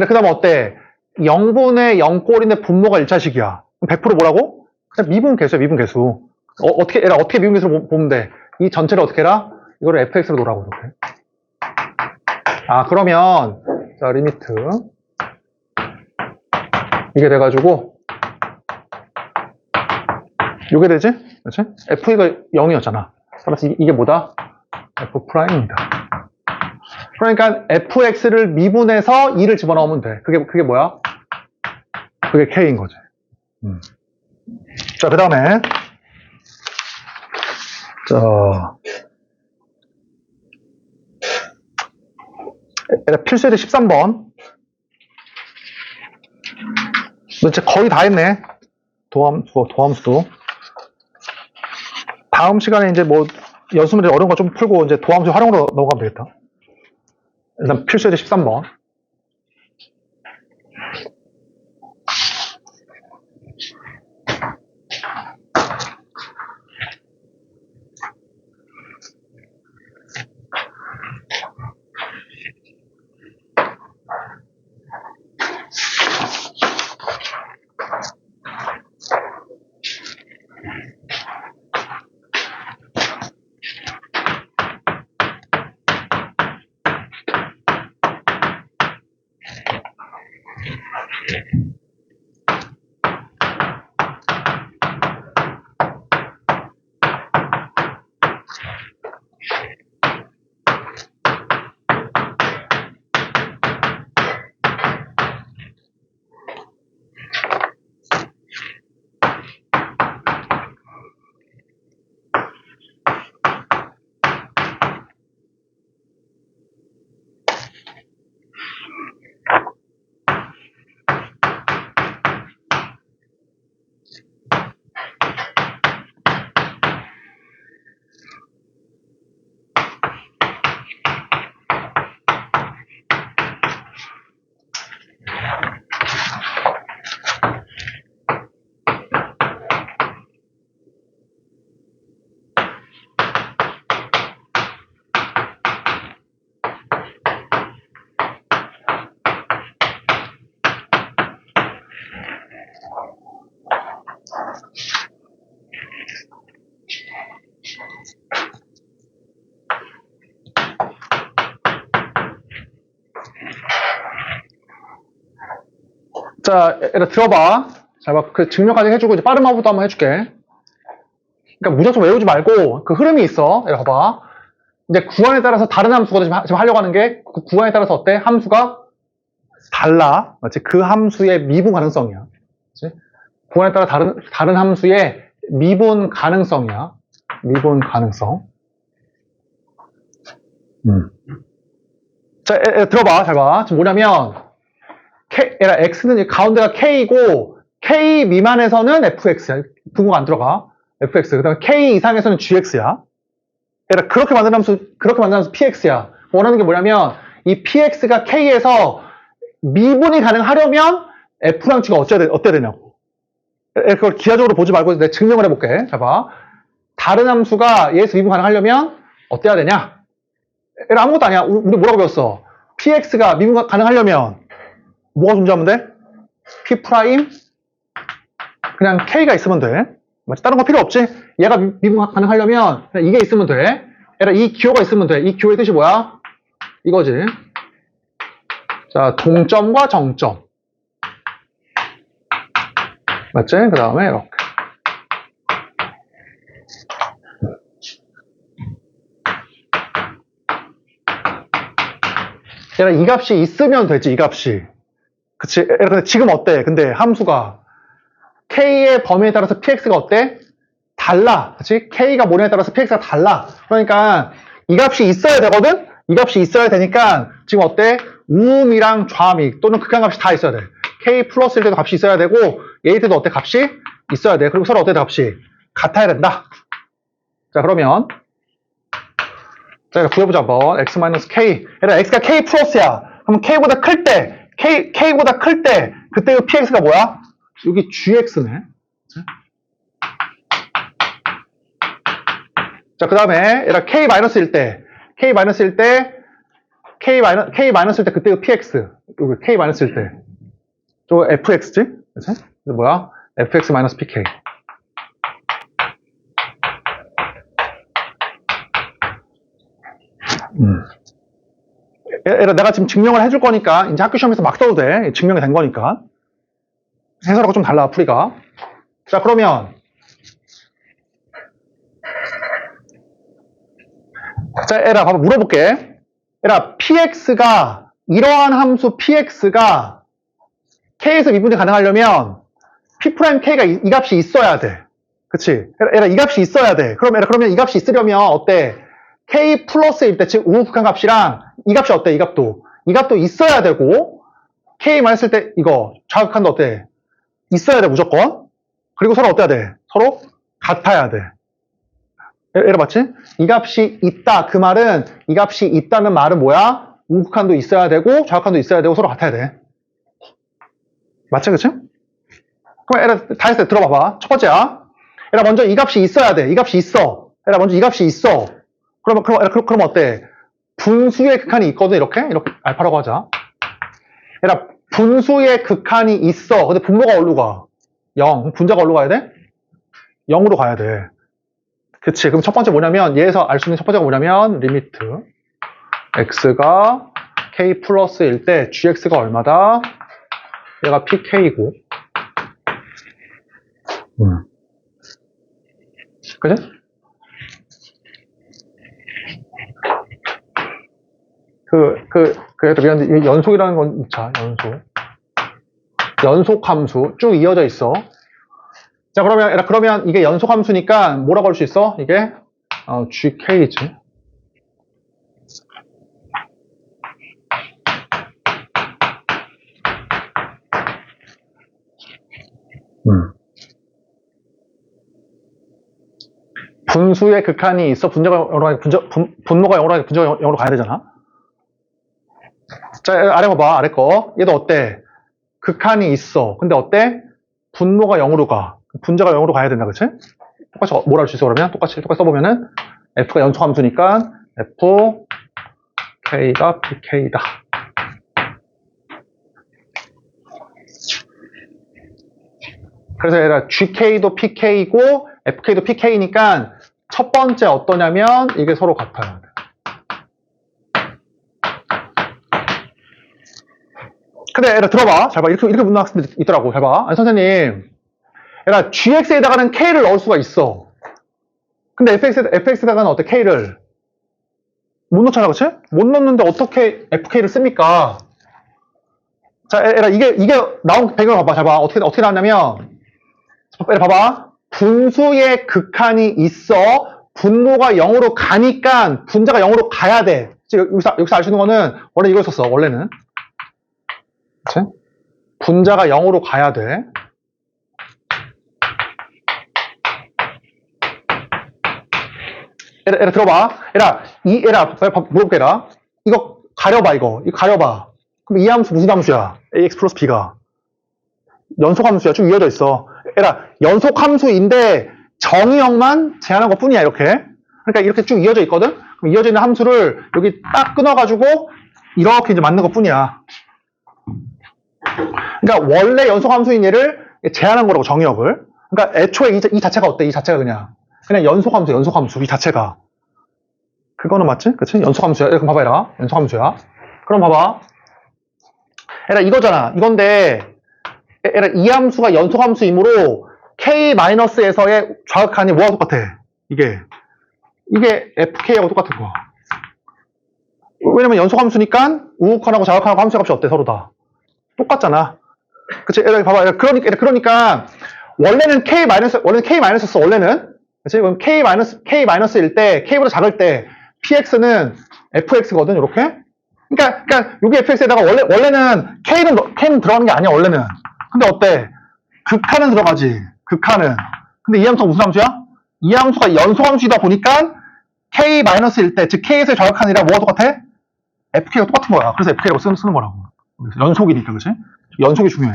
그 다음에 어때? 0분의 0꼴인데 분모가 1차식이야. 그럼 100% 뭐라고? 그냥 미분계수야, 미분계수. 어떻게 미분계수로 보면 돼? 이 전체를 어떻게 해라? 이거를 fx로 놓으라고, 이렇게. 아, 그러면, 자, 리미트. 이게 돼가지고, 요게 되지? 그치? f가 0이었잖아. 따라서 이게 뭐다? f'입니다. 그러니까 fx를 미분해서 2를 집어넣으면 돼. 그게 뭐야? 그게 k인 거지. 자, 그 다음에, 자, 필수예제 13번. 너 이제 거의 다 했네. 도함수도. 다음 시간에 이제 뭐, 연습문제 어려운 거 좀 풀고, 이제 도함수 활용으로 넘어가면 되겠다. 일단 필수예제 13번. 자, 얘들아 들어봐. 자, 막 그 증명까지 해주고 이제 빠른 마법도 한번 해줄게. 그러니까 무조건 외우지 말고 그 흐름이 있어. 얘들아 봐봐. 이제 구간에 따라서 다른 함수가 지금 하려고 하는 게 그 구간에 따라서 어때? 함수가 달라. 맞지? 그 함수의 미분 가능성이야. 맞지? 구간에 따라 다른 함수의 미분 가능성이야. 미분 가능성. 자, 들어봐. 잘 봐. 지금 뭐냐면 x는 가운데가 k이고 k 미만에서는 fx야. 분모가 안 들어가. fx. 그다음에 k 이상에서는 gx야. 그렇게 만든 함수 px야. 원하는 게 뭐냐면 이 px가 k에서 미분이 가능하려면 f랑 g가 어때야 되냐고. 그걸 기하적으로 보지 말고 내가 증명을 해볼게. 자 봐. 다른 함수가 얘에서 미분 가능하려면 어때야 되냐? 아무것도 아니야. 우리 뭐라고 배웠어? px가 미분 가능하려면 뭐가 존재하면 돼? p 프라임 그냥 k가 있으면 돼. 맞지? 다른 거 필요 없지? 얘가 미분 가능하려면 그냥 이게 있으면 돼. 얘라 이 기호가 있으면 돼. 이 기호의 뜻이 뭐야? 이거지. 자, 동점과 정점. 맞지? 그 다음에 이렇게. 얘라 이 값이 있으면 되지, 이 값이. 그치? 근데 지금 어때? 근데 함수가 k의 범위에 따라서 px가 어때? 달라. 그치? k가 뭐냐에 따라서 px가 달라. 그러니까 이 값이 있어야 되거든? 이 값이 있어야 되니까 지금 어때? 우음이랑 좌음이 또는 극한값이 다 있어야 돼. k 플러스일 때도 값이 있어야 되고 얘일 때도 어때? 값이 있어야 돼. 그리고 서로 어때? 값이 같아야 된다. 자, 그러면 자, 구해보자 한번. x-k. 얘들아, x가 k 플러스야. 그럼 k보다 클 때, k보다 클 때, 그때 그 px가 뭐야? 여기 gx네. 자, 그 다음에 얘들아, k-1일 때, k-1일 때, k-1일 때 그때 그 px. 여기 k-1일 때. 저 fx지? 그치? 뭐야? fx-pk. 얘들아, 내가 지금 증명을 해줄 거니까 이제 학교 시험에서 막 써도 돼. 증명이 된 거니까. 해설하고 좀 달라, 풀이가. 자, 그러면 자, 얘들아, 바로 물어볼게. 얘들아, px가 이러한 함수 px가 k에서 미분이 가능하려면 p'k가 이 값이 있어야 돼. 그치? 얘들아, 이 값이 있어야 돼. 그러면 이 값이 있으려면 어때? k 플러스일 때, 즉 우극한 값이랑 이 값이 어때? 이 값도 있어야 되고 k만 했을 때 이거 좌극한도 어때? 있어야 돼, 무조건. 그리고 서로 어때야 돼? 서로 같아야 돼. 얘들아, 맞지? 이 값이 있다. 그 말은 이 값이 있다는 말은 뭐야? 우극한도 있어야 되고 좌극한도 있어야 되고 서로 같아야 돼. 맞지? 그치? 그럼 얘들아, 다 했을 때 들어봐봐. 첫 번째야. 얘들아, 먼저 이 값이 있어야 돼. 이 값이 있어. 얘들아, 먼저 이 값이 있어. 그럼 어때? 분수의 극한이 있거든. 이렇게 알파라고 하자. 얘들아, 분수의 극한이 있어. 근데 분모가 어디로 가? 0. 분자가 어디로 가야 돼? 0으로 가야 돼. 그치. 그럼 첫 번째 뭐냐면, 얘에서 알 수 있는 첫 번째가 뭐냐면, 리미트. x가 k 플러스일 때 gx가 얼마다? 얘가 pk고. 그지? 그래도 미안한데, 연속이라는 건, 자, 연속 함수. 쭉 이어져 있어. 자, 그러면 이게 연속 함수니까 뭐라고 할 수 있어? 이게, gk지. 분수의 극한이 있어. 분모가 0으로 분자가 0으로 가야 되잖아. 자, 아래 봐봐. 아래 거. 얘도 어때? 극한이 있어. 근데 어때? 분모가 0으로 가. 분자가 0으로 가야 된다. 그치? 똑같이 뭐라 할 수 있어, 그러면? 똑같이 써보면은 f가 연속함수니까 fk가 pk다. 그래서 얘들아, gk도 pk고 fk도 pk니까 첫 번째 어떠냐면 이게 서로 같아요. 근데 얘들아 들어봐. 잘 봐. 이렇게 묻는 학생들 있더라고. 잘 봐. 아니, 선생님. 얘들아 gx에다가는 k를 넣을 수가 있어. 근데 fx에다가는 어때? k를 못 넣잖아, 그치? 못 넣는데 어떻게 fk를 씁니까? 자, 얘들아 이게 나온 배경을 봐봐. 잘 봐. 어떻게 나왔냐면 얘들아 봐봐. 분수의 극한이 있어. 분모가 0으로 가니까 분자가 0으로 가야 돼. 여기서 알 수 있는 거는 원래 이거였었어. 원래는. 그치? 분자가 0으로 가야 돼. 얘들아 들어봐. 얘들아 물어볼게. 얘들아 이거 가려봐. 이거 가려봐. 그럼 이 함수 무슨 함수야? ax 플러스 b가 연속 함수야. 쭉 이어져 있어. 얘들아 연속 함수인데 정의역만 제한한 것 뿐이야. 이렇게. 그러니까 이렇게 쭉 이어져 있거든. 그럼 이어져 있는 함수를 여기 딱 끊어가지고 이렇게 이제 맞는 것 뿐이야. 그러니까 원래 연속 함수인 얘를 제한한 거라고, 정의역을. 그러니까 애초에 이 자체가 어때? 이 자체가 그냥 연속 함수 이 자체가. 그거는 맞지? 그치? 연속 함수야. 그럼 봐봐, 얘라. 연속 함수야. 그럼 봐봐. 얘라 이거잖아. 이건데 얘라 이 함수가 연속 함수이므로 k-에서의 좌극한이 뭐와 똑같아? 이게 fk하고 똑같은 거야. 왜냐면 연속 함수니까 우극한하고 좌극한하고 함수 값이 어때? 서로 다 똑같잖아. 그치? 얘라 봐봐. 그러니까 원래는 k-였어. 원래는. 그치? 그럼 k-일 때, k보다 작을 때 px는 fx거든. 이렇게. 그러니까 여기 fx에다가 원래는 k는 들어가는 게 아니야. 원래는. 근데 어때? 극한은 들어가지. 극한은. 근데 이 함수가 무슨 함수야? 이 함수가 연속함수이다 보니까 k-일 때, 즉 k에서의 좌극한이랑 뭐가 똑같아? fk가 똑같은 거야. 그래서 fk라고 쓰는 거라고. 연속이니까, 그치? 연속이 중요해.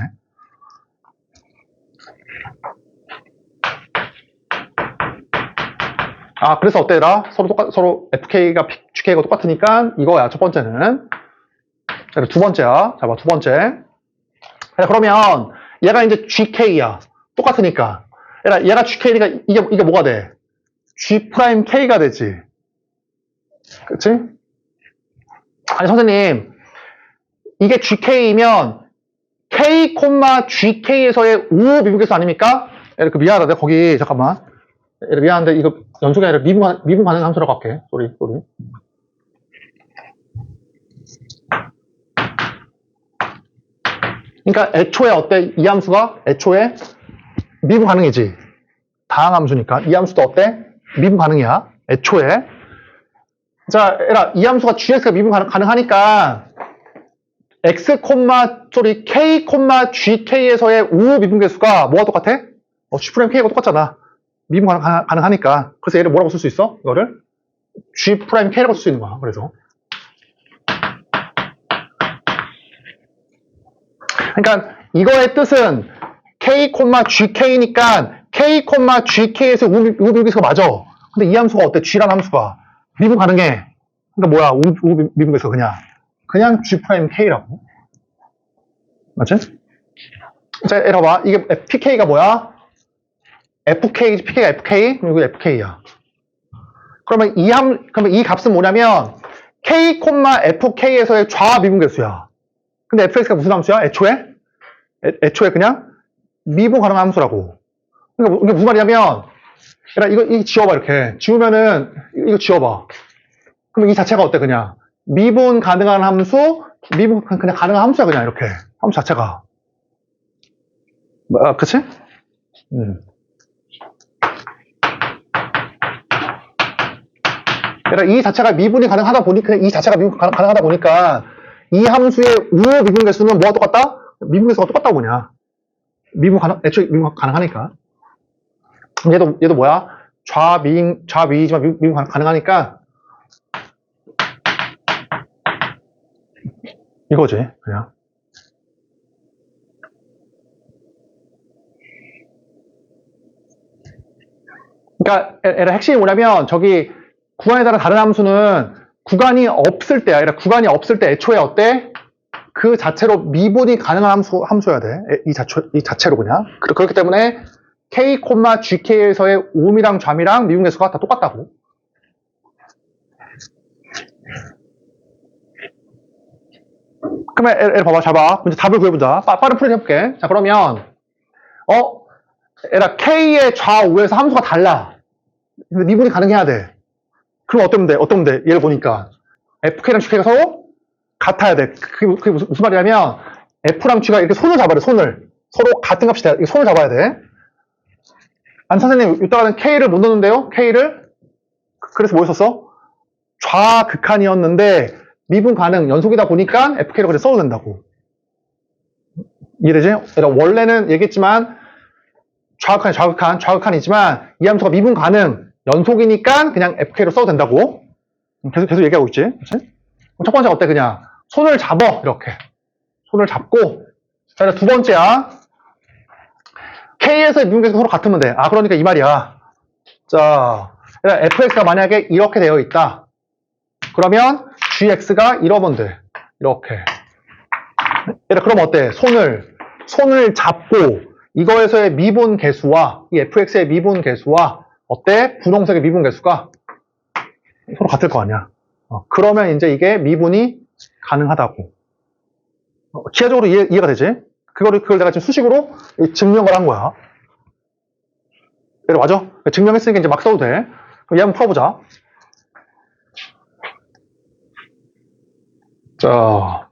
그래서 어때라? 서로 fk가 gk가 똑같으니까 이거야. 첫 번째는. 두 번째야. 자, 봐, 두 번째. 그러면 얘가 이제 gk야. 똑같으니까. 얘가 gk니까 이게 뭐가 돼? g'k가 되지. 그치? 아니, 선생님. 이게 gk이면 k, gk에서의 우호 미분계수 아닙니까? 미안하다. 내가 거기, 잠깐만. 미안한데, 이거 연속이 아니라 미분 가능 함수라고 할게. 쏘리. 그러니까 애초에 어때? 이 함수가 애초에 미분 가능이지. 다항 함수니까. 이 함수도 어때? 미분 가능이야. 애초에. 자, 이 함수가 gx가 미분 가능하니까 k, gk에서의 우호 미분계수가 뭐가 똑같아? G'K가 똑같잖아. 미분 가능하니까. 그래서 얘를 뭐라고 쓸 수 있어? 이거를 G'K라고 쓸 수 있는 거야. 그래서. 그러니까 이거의 뜻은 k, gk니까 k, gk에서 우호 미분계수가 맞아. 근데 이 함수가 어때? G라는 함수가 미분 가능해. 그러니까 뭐야? 우호 미분계수가 그냥 G'K라고. 맞지? 자, 얘들아 봐. 이게 PK가 뭐야? PK가 FK? 그럼 이거 FK야. 그러면 이 값은 뭐냐면 K, FK에서의 좌 미분계수야. 근데 fx가 무슨 함수야? 애초에 그냥 미분 가능한 함수라고. 그러니까 이게 무슨 말이냐면, 이거 지워봐, 이렇게. 지우면은, 이거 지워봐. 그럼 이 자체가 어때, 그냥? 미분 가능한 함수, 그냥 가능한 함수야, 그냥, 이렇게. 함수 자체가. 그치? 그러니까 이 자체가 미분이 가능하다 보니까, 이 함수의 우호 미분계수는 뭐가 똑같다? 미분계수가 똑같다고 그냥. 애초에 미분 가능하니까. 얘도 뭐야? 좌미이지만 미분 가능하니까. 이거지, 그냥. 그러니까, 핵심이 뭐냐면, 저기, 구간에 따른 다른 함수는 구간이 없을 때야. 구간이 없을 때 애초에 어때? 그 자체로 미분이 가능한 함수여야 돼. 이 자체로 그냥. 그렇기 때문에 k, gk에서의 우음이랑 좌미랑 미분계수가 다 똑같다고. 그러면 얘를 봐봐, 잘 봐. 이제 답을 구해보자. 빠른 풀이 해볼게. 자, 그러면 얘라 K의 좌우에서 함수가 달라. 근데 미분이 가능해야 돼. 그럼 어떠면 돼? 어떠면 돼? 얘를 보니까 FK랑 GK가 서로 같아야 돼. 그게 무슨 말이냐면 F랑 G가 이렇게 손을 잡아야 돼. 손을. 서로 같은 값이 돼야 돼. 손을 잡아야 돼. 안 선생님, 이따가는 K를 못 넣는데요? K를? 그래서 뭐 했었어? 좌극한이었는데 미분 가능 연속이다 보니까 FK로 그냥 써도 된다고. 이해되지? 원래는 얘기했지만 좌극한이지만 이 함수가 미분 가능 연속이니까 그냥 FK로 써도 된다고. 계속 얘기하고 있지. 그치? 첫 번째 어때? 그냥 손을 잡어. 이렇게 손을 잡고. 자, 두 번째야. K에서 미분 계속 서로 같으면 돼. 그러니까 이 말이야. 자, fx가 만약에 이렇게 되어 있다. 그러면 gx가 이러면 돼. 이렇게. 그럼 어때? 손을 잡고 이거에서의 미분 계수와 이 fx의 미분 계수와 어때? 분홍색의 미분 계수가 서로 같을 거 아니야. 그러면 이제 이게 미분이 가능하다고. 기하적으로 이해가 되지? 그걸 내가 지금 수식으로 증명을 한 거야. 맞아? 증명했으니까 이제 막 써도 돼. 그럼 얘 한번 풀어보자. 자.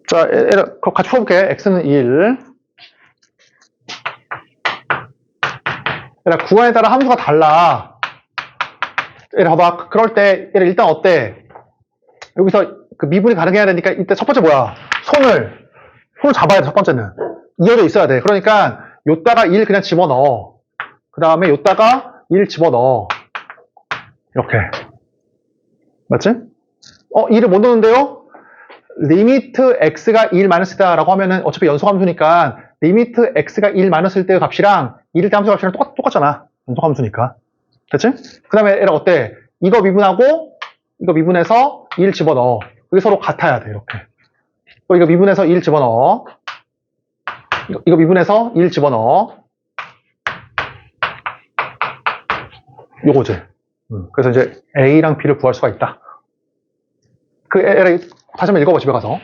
자, 같이 풀어볼게. x는 1. 구간에 따라 함수가 달라. 봐봐. 그럴 때, 일단 어때? 여기서 그 미분이 가능해야 되니까, 이때 첫 번째 뭐야? 손을 잡아야 돼, 첫 번째는. 이어져 있어야 돼. 그러니까, 요따가 1 그냥 집어넣어. 그 다음에 요따가 1 집어넣어. 이렇게. 맞지? 2를 못 넣는데요? 리미트 x가 1 마이너스다 라고 하면은 어차피 연속함수니까 리미트 x가 1 마이너스일 때의 값이랑 1일 때 함수 값이랑 똑같잖아. 연속함수니까. 됐지? 그 다음에 얘랑 어때? 이거 미분하고 이거 미분해서 1 집어넣어. 이게 서로 같아야 돼. 이렇게. 또 이거 미분해서 1 집어넣어. 이거 미분해서 1 집어넣어. 요거지. 그래서 이제 a랑 b를 구할 수가 있다. 얘랑 다시 한번 읽어봐, 집에 가서.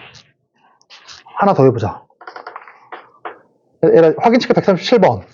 하나 더 해보자. 확인치기 137번.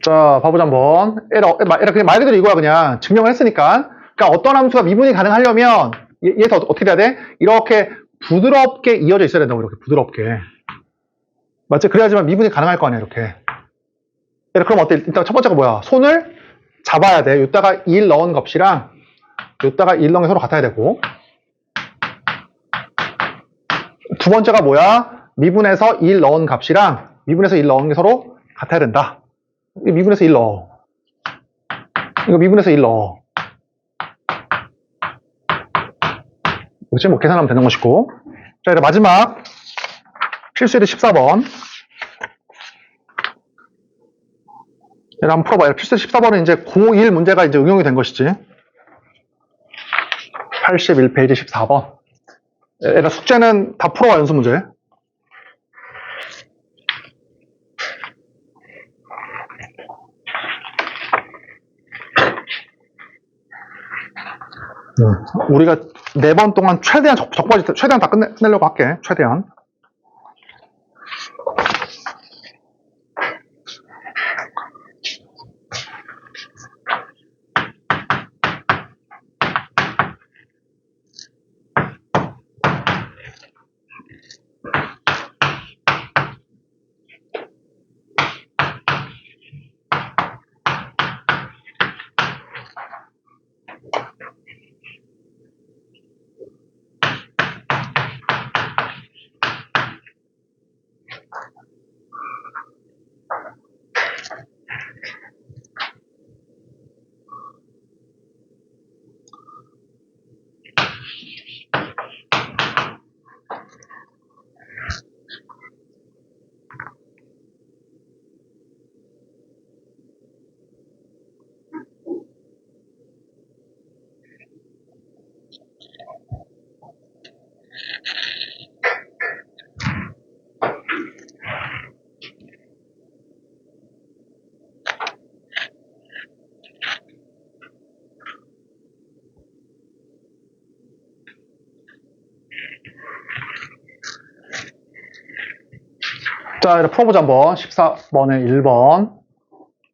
자, 봐보자 한번. 그냥 말 그대로 이거야, 그냥. 증명을 했으니까. 그러니까 어떤 함수가 미분이 가능하려면, 얘에서 어떻게 돼야 돼? 이렇게 부드럽게 이어져 있어야 된다고, 이렇게 부드럽게. 맞지? 그래야지만 미분이 가능할 거 아니야, 이렇게. 그럼 어때? 일단 첫 번째가 뭐야? 손을 잡아야 돼. 요따가 1 넣은 값이랑, 요따가 1 넣은 게 서로 같아야 되고. 두 번째가 뭐야? 미분에서 1 넣은 값이랑, 미분에서 1 넣은 게 서로 같아야 된다. 미분에서 1 넣어. 이거 미분에서 1 넣어. 그렇지? 뭐 계산하면 되는 것이고. 자, 이제 마지막 필수예제 14번. 한번 풀어봐요. 필수예제 14번은 이제 고1 문제가 이제 응용이 된 것이지. 81페이지 14번. 얘가 숙제는 다 풀어와, 연습 문제. 우리가 4번 동안 최대한 적바지 최대한 다 끝내려고 할게. 최대한. 자, 이렇게 풀어보자, 한번. 14번에 1번.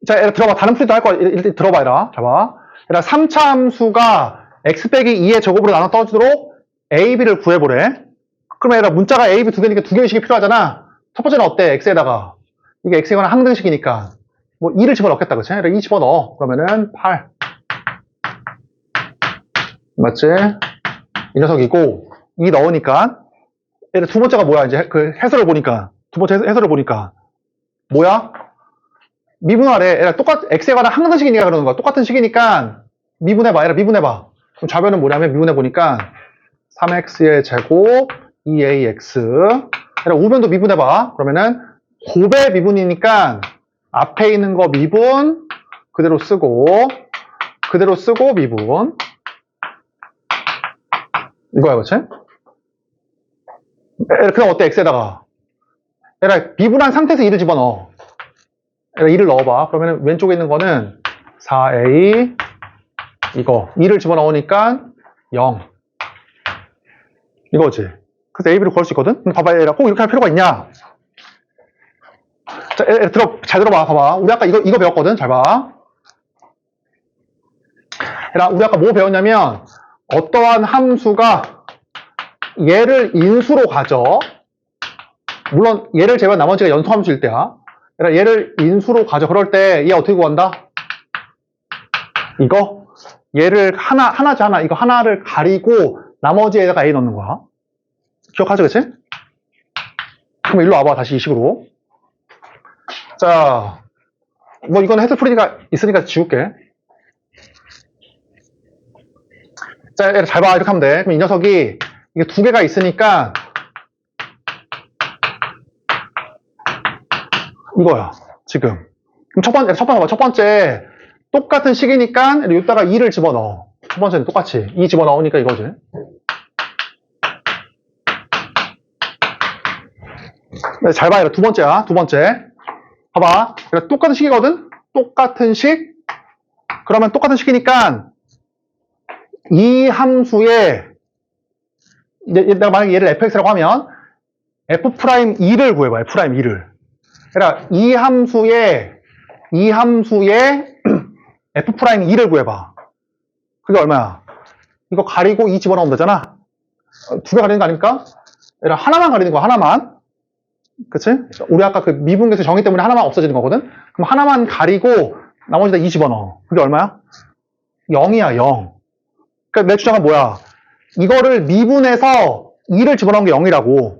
자, 얘들아, 들어봐. 다른 풀이도 할 거야. 일단 들어봐, 얘들아. 잡아. 얘들아, 3차 함수가 x 빼기 2의 제곱으로 나눠 떠주도록 a, b를 구해보래. 그러면 얘들아, 문자가 a, b 두 개니까 두 개의 식이 필요하잖아. 첫 번째는 어때? x에다가. 이게 x에 관한 항등식이니까. 뭐, 2를 집어넣겠다, 그치? 얘들아, 2 집어넣어. 그러면은 8. 맞지? 이 녀석이고, 2 넣으니까. 얘들아, 두 번째가 뭐야? 이제 그 해설을 보니까. 두 번째 해설을 보니까. 뭐야? 미분하래. 얘가 x에 관한 항등식이니까 그러는 거야. 똑같은 식이니까 미분해봐. 얘라 미분해봐. 그럼 좌변은 뭐냐면 미분해보니까 3x의 제곱 2ax. 얘라 우변도 미분해봐. 그러면은 곱의 미분이니까 앞에 있는 거 미분 그대로 쓰고 미분. 이거야, 그치? 그럼 어때? x에다가. 얘라 미분한 상태에서 2를 집어넣어. 2를 넣어봐. 그러면 왼쪽에 있는 거는 4a 이거 2를 집어넣으니까 0 이거지. 그래서 a, b를 구할 수 있거든. 그럼 봐봐, 얘가 꼭 이렇게 할 필요가 있냐? 자, 잘 들어봐. 봐봐. 우리 아까 이거 배웠거든. 잘 봐. 얘들아, 우리 아까 뭐 배웠냐면 어떠한 함수가 얘를 인수로 가져. 물론 얘를 제외한 나머지가 연소함수일 때야. 얘를 인수로 가져. 그럴 때 얘 어떻게 구한다? 이거 얘를 하나지 하나. 이거 하나를 가리고 나머지에다가 a 넣는 거야. 기억하죠, 그치? 그럼 일로 와봐. 다시 이 식으로. 자, 뭐 이건 해설 풀이가 있으니까 지울게. 자, 얘를 잘 봐. 이렇게 하면 돼. 그럼 이 녀석이 이게 두 개가 있으니까 이거야, 지금. 그럼 첫 번째, 똑같은 식이니까, 여기다가 2를 집어넣어. 첫 번째는 똑같이. 2 집어넣으니까 이거지. 네, 잘 봐요. 두 번째야, 두 번째. 봐봐. 똑같은 식이거든? 똑같은 식. 그러면 똑같은 식이니까, 이 함수에, 내가 만약에 얘를 fx라고 하면, f'2를 구해봐, f'2를. 그러니까 이 함수에 f'2를 구해봐. 그게 얼마야? 이거 가리고 2 집어넣으면 되잖아. 두 개 가리는 거 아닙니까? 그러니까 하나만 가리는 거야, 하나만. 그치? 우리 아까 그 미분계수 정의 때문에 하나만 없어지는 거거든? 그럼 하나만 가리고 나머지 다 2 집어넣어. 그게 얼마야? 0이야, 0. 그러니까 내 주장은 뭐야? 이거를 미분해서 2를 집어넣은 게 0이라고.